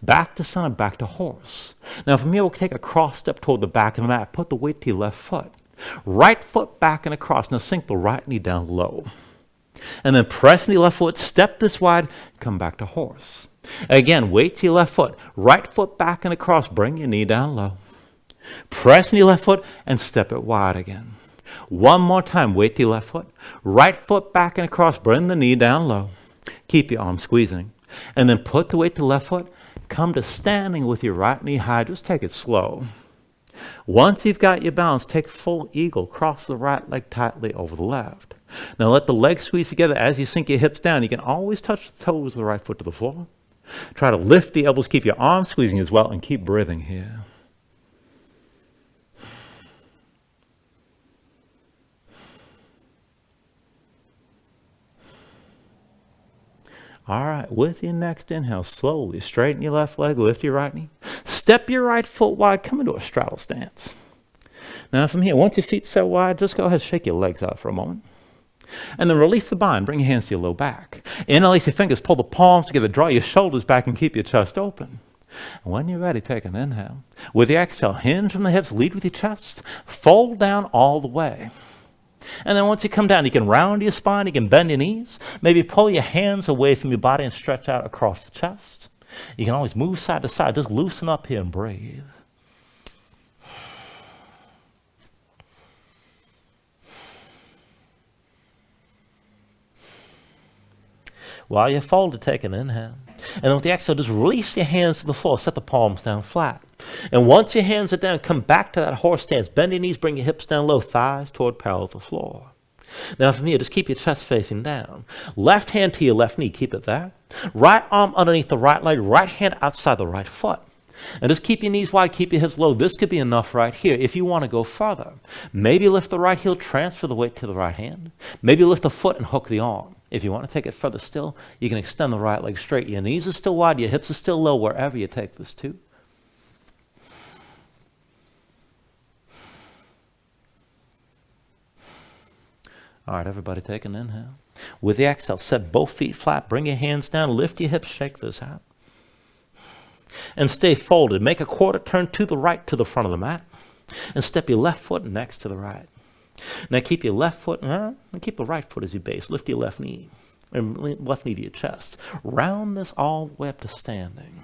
Back to center. Back to horse. Now from here, we'll take a cross step toward the back of the mat. Put the weight to your left foot. Right foot back and across. Now sink the right knee down low. And then press the left foot. Step this wide. Come back to horse. Again, weight to your left foot. Right foot back and across. Bring your knee down low. Press your left foot and step it wide again. One more time. Weight to your left foot. Right foot back and across. Bring the knee down low. Keep your arm squeezing. And then put the weight to the left foot. Come to standing with your right knee high. Just take it slow. Once you've got your balance, take full eagle. Cross the right leg tightly over the left. Now let the legs squeeze together as you sink your hips down. You can always touch the toes of the right foot to the floor. Try to lift the elbows. Keep your arms squeezing as well. And keep breathing here. All right, with your next inhale, slowly straighten your left leg, lift your right knee. Step your right foot wide, come into a straddle stance. Now from here, once your feet set wide, just go ahead and shake your legs out for a moment. And then release the bind, bring your hands to your low back. Interlace your fingers, pull the palms together, draw your shoulders back and keep your chest open. And when you're ready, take an inhale. With your exhale, hinge from the hips, lead with your chest, fold down all the way. And then once you come down, you can round your spine, you can bend your knees, maybe pull your hands away from your body and stretch out across the chest. You can always move side to side, just loosen up here and breathe. While you're folded, take an inhale. And then with the exhale, just release your hands to the floor, set the palms down flat. And once your hands are down, come back to that horse stance. Bend your knees, bring your hips down low, thighs toward parallel with the floor. Now from here, just keep your chest facing down. Left hand to your left knee, keep it there. Right arm underneath the right leg, right hand outside the right foot. And just keep your knees wide, keep your hips low. This could be enough right here if you want to go further. Maybe lift the right heel, transfer the weight to the right hand. Maybe lift the foot and hook the arm. If you want to take it further still, you can extend the right leg straight. Your knees are still wide, your hips are still low, wherever you take this to. All right, everybody take an inhale. With the exhale, set both feet flat, bring your hands down, lift your hips, shake this out. And stay folded. Make a quarter turn to the right to the front of the mat. And step your left foot next to the right. Now keep your left foot, and keep the right foot as your base. Lift your left knee, and left knee to your chest. Round this all the way up to standing.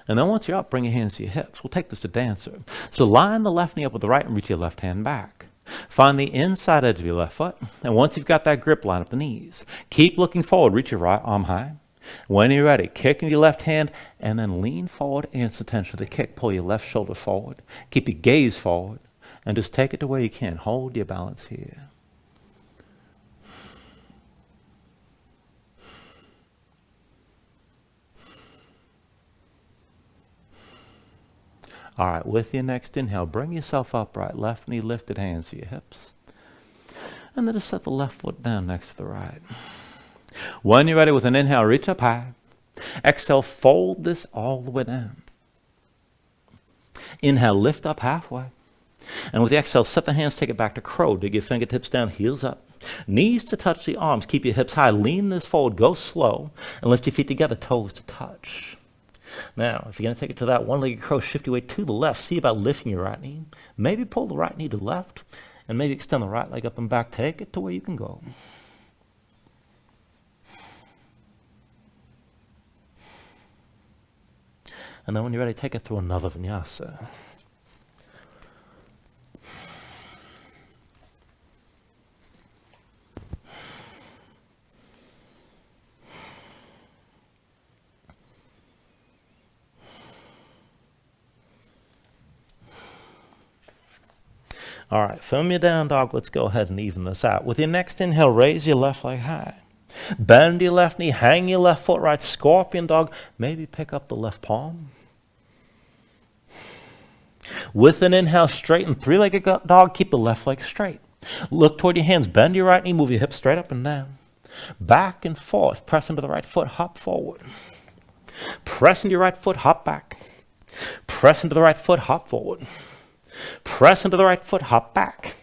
And then once you're up, bring your hands to your hips. We'll take this to dancer. So line the left knee up with the right and reach your left hand back. Find the inside edge of your left foot. And once you've got that grip, line up the knees. Keep looking forward. Reach your right arm high. When you're ready, kick in your left hand and then lean forward, answer tension of the kick. Pull your left shoulder forward. Keep your gaze forward and just take it to where you can. Hold your balance here. All right, with your next inhale, bring yourself upright. Left knee lifted, hands to your hips. And then just set the left foot down next to the right. When you're ready, with an inhale, reach up high. Exhale, fold this all the way down. Inhale, lift up halfway. And with the exhale, set the hands, take it back to crow. Dig your fingertips down, heels up. Knees to touch the arms. Keep your hips high. Lean this forward. Go slow. And lift your feet together, toes to touch. Now, if you're going to take it to that one-legged crow, shift your weight to the left. See about lifting your right knee. Maybe pull the right knee to the left. And maybe extend the right leg up and back. Take it to where you can go. And then when you're ready, take it through another vinyasa. All right, from your down dog, let's go ahead and even this out. With your next inhale, raise your left leg high. Bend your left knee, hang your left foot right, scorpion dog. Maybe pick up the left palm. With an inhale, straighten three-legged dog, keep the left leg straight. Look toward your hands, bend your right knee, move your hips straight up and down. Back and forth, press into the right foot, hop forward. Press into your right foot, hop back. Press into the right foot, hop forward. Press into the right foot, hop back.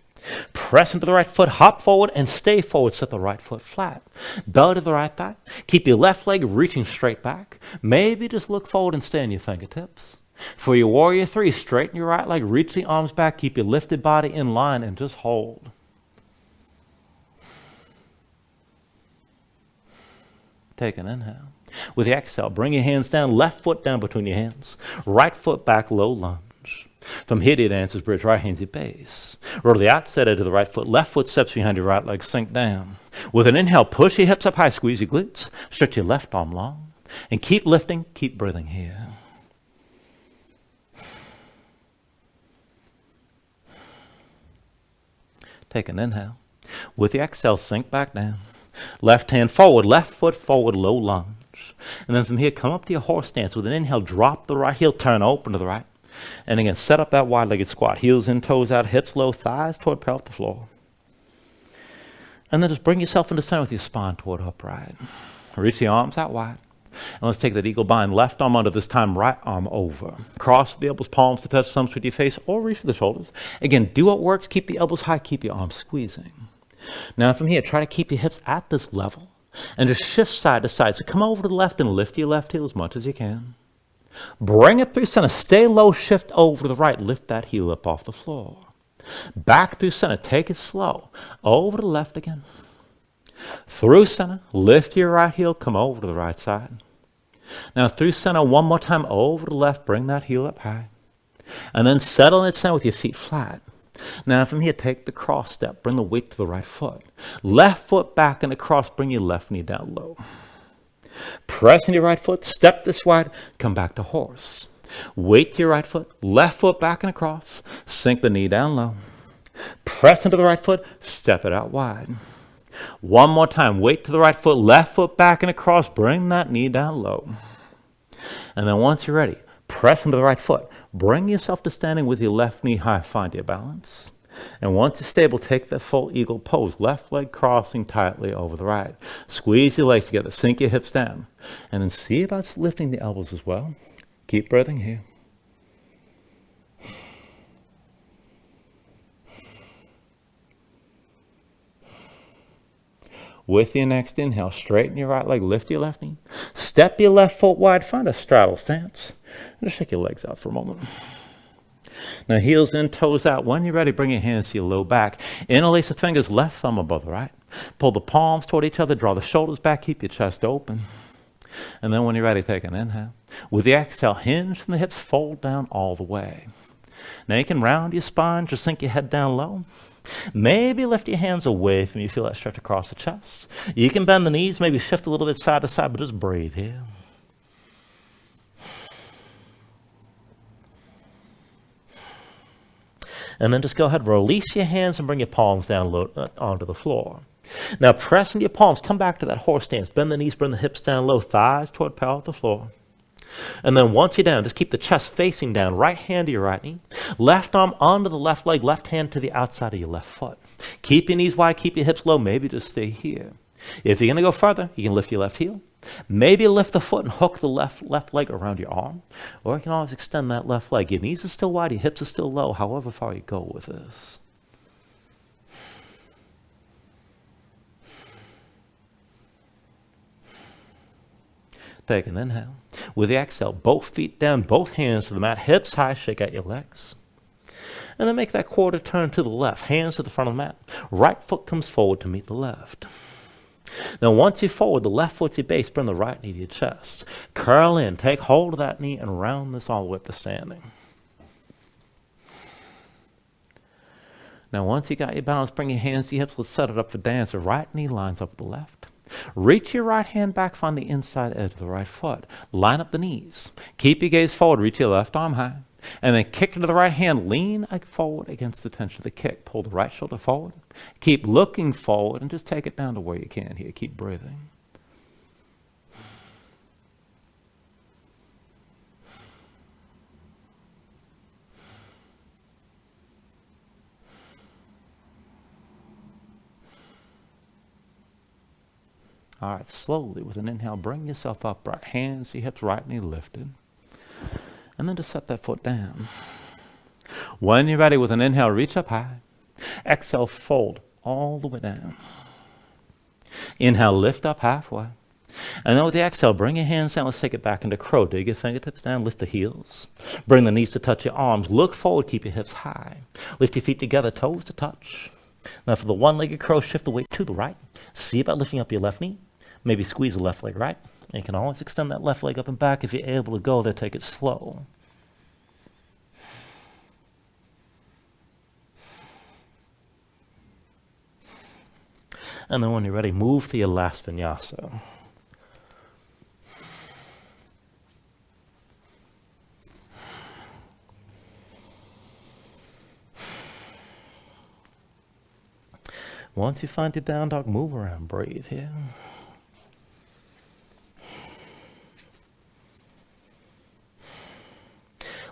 Press into the right foot, hop forward, and stay forward. Set the right foot flat. Belly to the right thigh. Keep your left leg reaching straight back. Maybe just look forward and stay on your fingertips. For your warrior three, straighten your right leg, reach the arms back, keep your lifted body in line, and just hold. Take an inhale. With the exhale, bring your hands down, left foot down between your hands. Right foot back, low lunge. From here to your dancer's bridge, right hand's your base. Roll to the outside edge of the right foot, left foot steps behind your right leg, sink down. With an inhale, push your hips up high, squeeze your glutes, stretch your left arm long, and keep lifting, keep breathing here. Take an inhale. With the exhale, sink back down. Left hand forward, left foot forward, low lunge. And then from here, come up to your horse stance. With an inhale, drop the right heel, turn open to the right. And again, set up that wide-legged squat. Heels in, toes out, hips low, thighs toward parallel to the floor. And then just bring yourself into center with your spine toward upright. Reach the arms out wide. And let's take that eagle bind. Left arm under, this time right arm over. Cross the elbows, palms to touch, thumbs with your face, or reach for the shoulders. Again, do what works. Keep the elbows high. Keep your arms squeezing. Now from here, try to keep your hips at this level. And just shift side to side. So come over to the left and lift your left heel as much as you can. Bring it through center. Stay low, shift over to the right. Lift that heel up off the floor. Back through center. Take it slow. Over to the left again. Through center. Lift your right heel. Come over to the right side. Now through center one more time. Over to the left. Bring that heel up high. And then settle in center with your feet flat. Now from here, take the cross step. Bring the weight to the right foot. Left foot back and across. Bring your left knee down low. Press into your right foot, step this wide, come back to horse. Weight to your right foot, left foot back and across, sink the knee down low. Press into the right foot, step it out wide. One more time, weight to the right foot, left foot back and across, bring that knee down low. And then once you're ready, press into the right foot, bring yourself to standing with your left knee high, find your balance. And once you're stable, take that full eagle pose. Left leg crossing tightly over the right. Squeeze your legs together. Sink your hips down. And then see about lifting the elbows as well. Keep breathing here. With your next inhale, straighten your right leg. Lift your left knee. Step your left foot wide. Find a straddle stance. And just shake your legs out for a moment. Now heels in, toes out. When you're ready, bring your hands to your low back. Interlace the fingers, left thumb above the right. Pull the palms toward each other, draw the shoulders back, keep your chest open. And then when you're ready, take an inhale. With the exhale, hinge from the hips, fold down all the way. Now you can round your spine, just sink your head down low. Maybe lift your hands away from you, feel that stretch across the chest. You can bend the knees, maybe shift a little bit side to side, but just breathe here. And then just go ahead, release your hands and bring your palms down low, onto the floor. Now press into your palms, come back to that horse stance. Bend the knees, bring the hips down low, thighs toward parallel to the floor. And then once you're down, just keep the chest facing down. Right hand to your right knee. Left arm onto the left leg, left hand to the outside of your left foot. Keep your knees wide, keep your hips low. Maybe just stay here. If you're going to go further, you can lift your left heel. Maybe lift the foot and hook the left leg around your arm. Or you can always extend that left leg. Your knees are still wide, your hips are still low, however far you go with this. Take an inhale. With the exhale, both feet down, both hands to the mat, hips high, shake out your legs. And then make that quarter turn to the left, hands to the front of the mat. Right foot comes forward to meet the left. Now once you're forward, the left foot's your base, bring the right knee to your chest. Curl in, take hold of that knee and round this all the way up to standing. Now once you got your balance, bring your hands to your hips, let's set it up for dance. The right knee lines up with the left. Reach your right hand back, find the inside edge of the right foot. Line up the knees. Keep your gaze forward, reach your left arm high. And then kick into the right hand, lean forward against the tension of the kick. Pull the right shoulder forward. Keep looking forward and just take it down to where you can here. Keep breathing. All right, slowly with an inhale, bring yourself upright. Hands to your hips, right knee lifted. And then just set that foot down. When you're ready, with an inhale, reach up high. Exhale, fold all the way down. Inhale, lift up halfway. And then with the exhale, bring your hands down. Let's take it back into crow. Dig your fingertips down, lift the heels. Bring the knees to touch your arms. Look forward, keep your hips high. Lift your feet together, toes to touch. Now for the one-legged crow, shift the weight to the right. See about lifting up your left knee. Maybe squeeze the left leg right. And you can always extend that left leg up and back. If you're able to go there, take it slow. And then when you're ready, move to your last vinyasa. Once you find your down dog, move around, breathe here.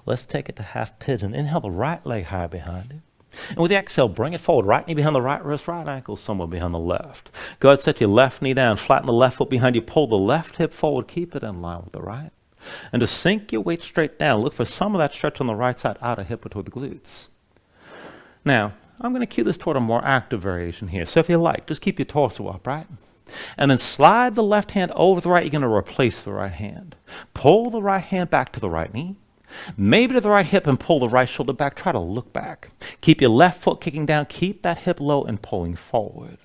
Let's take it to half pigeon. Inhale the right leg high behind you. And with the exhale, bring it forward. Right knee behind the right wrist, right ankle somewhere behind the left. Go ahead, set your left knee down. Flatten the left foot behind you. Pull the left hip forward. Keep it in line with the right. And just sink your weight straight down. Look for some of that stretch on the right side, outer hip or toward the glutes. Now, I'm going to cue this toward a more active variation here. So if you like, just keep your torso upright. And then slide the left hand over the right. You're going to replace the right hand. Pull the right hand back to the right knee. Maybe to the right hip and pull the right shoulder back. Try to look back. Keep your left foot kicking down. Keep that hip low and pulling forward.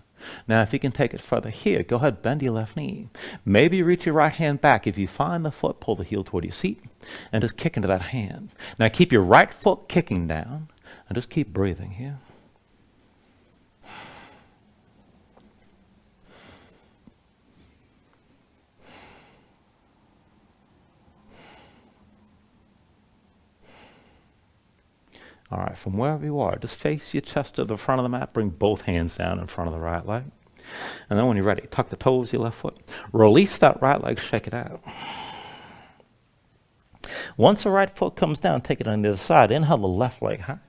Now, if you can take it further here, go ahead, bend your left knee. Maybe reach your right hand back. If you find the foot, pull the heel toward your seat and just kick into that hand. Now, keep your right foot kicking down and just keep breathing here. All right, from wherever you are, just face your chest to the front of the mat. Bring both hands down in front of the right leg. And then when you're ready, tuck the toes of your left foot. Release that right leg, shake it out. Once the right foot comes down, take it on the other side. Inhale the left leg high.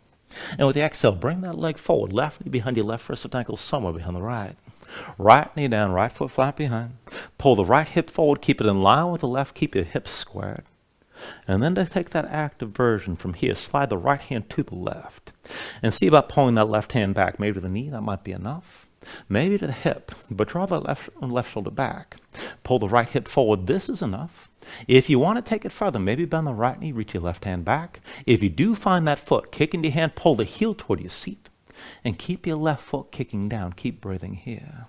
And with the exhale, bring that leg forward. Left knee behind your left wrist or ankle, somewhere behind the right. Right knee down, right foot flat behind. Pull the right hip forward. Keep it in line with the left. Keep your hips squared. And then to take that active version from here, slide the right hand to the left. And see about pulling that left hand back. Maybe to the knee, that might be enough. Maybe to the hip, but draw the left shoulder back. Pull the right hip forward. This is enough. If you want to take it further, maybe bend the right knee, reach your left hand back. If you do find that foot, kick into your hand, pull the heel toward your seat. And keep your left foot kicking down. Keep breathing here.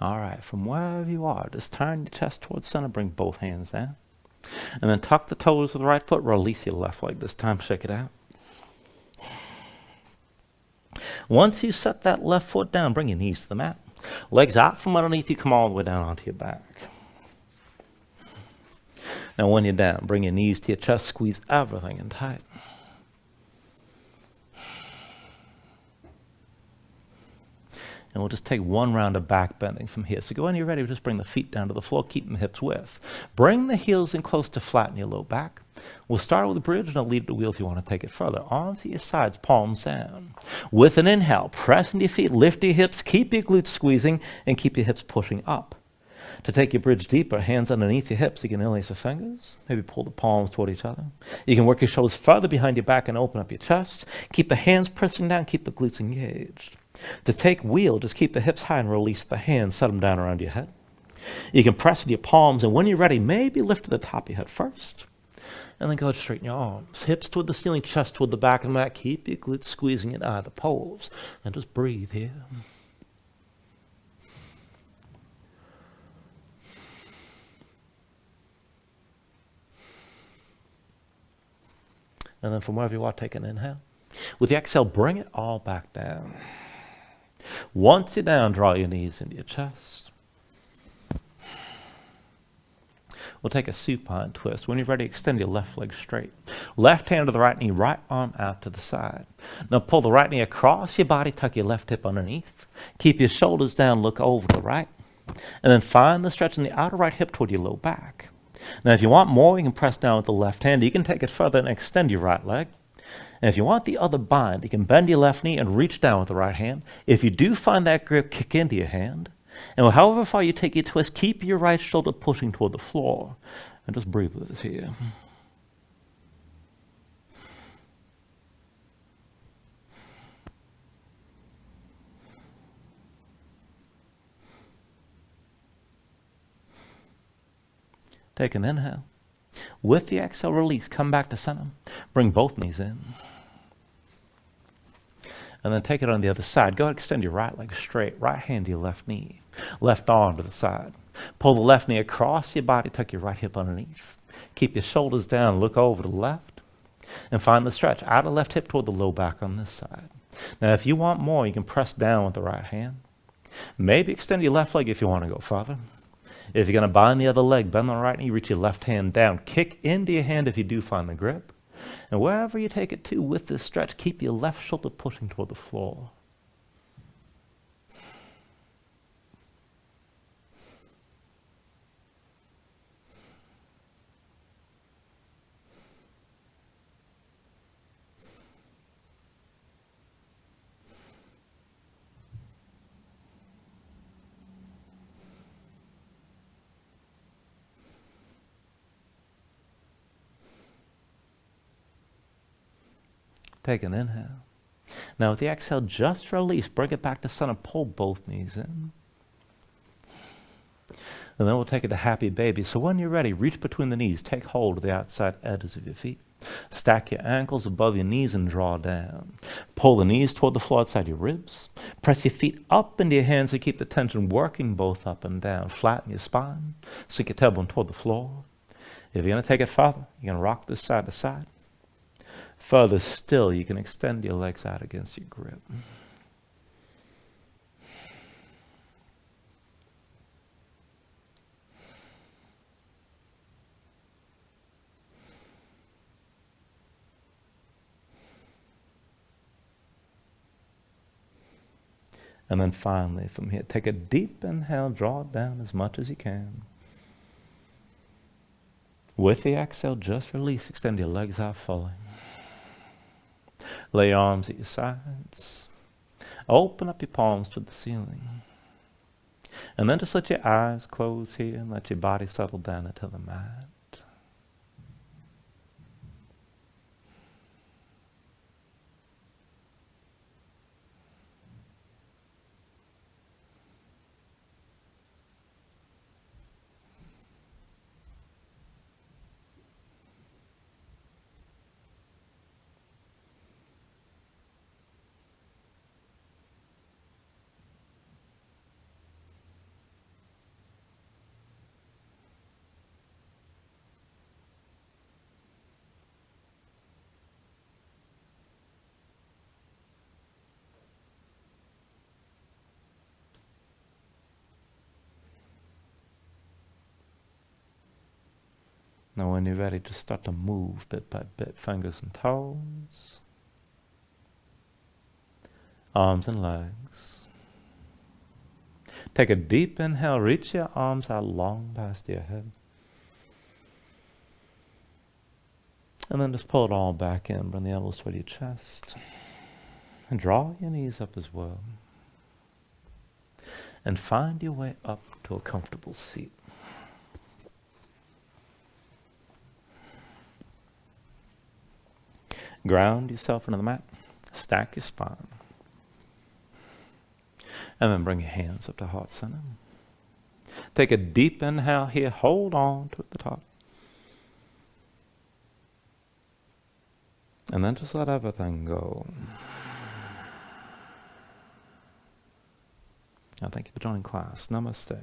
All right, from wherever you are, just turn your chest towards center, bring both hands down. And then tuck the toes of the right foot, release your left leg. This time, shake it out. Once you set that left foot down, bring your knees to the mat. Legs out from underneath you, come all the way down onto your back. Now when you're down, bring your knees to your chest, squeeze everything in tight. And we'll just take one round of back bending from here. So go when you're ready, just bring the feet down to the floor, keeping the hips width. Bring the heels in close to flatten your low back. We'll start with a bridge, and I'll lead the wheel if you want to take it further. Arms at your sides, palms down. With an inhale, press into your feet, lift your hips, keep your glutes squeezing, and keep your hips pushing up. To take your bridge deeper, hands underneath your hips, you can interlace your fingers, maybe pull the palms toward each other. You can work your shoulders further behind your back and open up your chest. Keep the hands pressing down, keep the glutes engaged. To take wheel, just keep the hips high and release the hands, set them down around your head. You can press with your palms, and when you're ready, maybe lift to the top of your head first. And then go ahead and straighten your arms. Hips toward the ceiling, chest toward the back of the mat. Keep your glutes squeezing in either poles. And just breathe here. And then from wherever you are, take an inhale. With the exhale, bring it all back down. Once you're down, draw your knees into your chest. We'll take a supine twist. When you're ready, extend your left leg straight. Left hand to the right knee, right arm out to the side. Now pull the right knee across your body, tuck your left hip underneath. Keep your shoulders down, look over to the right. And then find the stretch in the outer right hip toward your low back. Now, if you want more, you can press down with the left hand. You can take it further and extend your right leg. And if you want the other bind, you can bend your left knee and reach down with the right hand. If you do find that grip, kick into your hand. And however far you take your twist, keep your right shoulder pushing toward the floor. And just breathe with us here. Take an inhale. With the exhale, release. Come back to center. Bring both knees in. And then take it on the other side. Go ahead and extend your right leg straight. Right hand to your left knee. Left arm to the side. Pull the left knee across your body. Tuck your right hip underneath. Keep your shoulders down. Look over to the left. And find the stretch. Outer left hip toward the low back on this side. Now, if you want more, you can press down with the right hand. Maybe extend your left leg if you want to go further. If you're going to bind the other leg, bend the right knee, reach your left hand down. Kick into your hand if you do find the grip. And wherever you take it to with this stretch, keep your left shoulder pushing toward the floor. Take an inhale. Now with the exhale, just release. Bring it back to center. Pull both knees in. And then we'll take it to happy baby. So when you're ready, reach between the knees. Take hold of the outside edges of your feet. Stack your ankles above your knees and draw down. Pull the knees toward the floor outside your ribs. Press your feet up into your hands and keep the tension working both up and down. Flatten your spine. Sink your tailbone toward the floor. If you're going to take it further, you're going to rock this side to side. Further still, you can extend your legs out against your grip. And then finally, from here, take a deep inhale, draw it down as much as you can. With the exhale, just release, extend your legs out fully. Lay your arms at your sides. Open up your palms to the ceiling. And then just let your eyes close here and let your body settle down into the mat. Now when you're ready, just start to move bit by bit, fingers and toes, arms and legs. Take a deep inhale, reach your arms out long past your head. And then just pull it all back in, bring the elbows toward your chest. And draw your knees up as well. And find your way up to a comfortable seat. Ground yourself into the mat. Stack your spine. And then bring your hands up to heart center. Take a deep inhale here. Hold on to the top. And then just let everything go. Now, thank you for joining class. Namaste.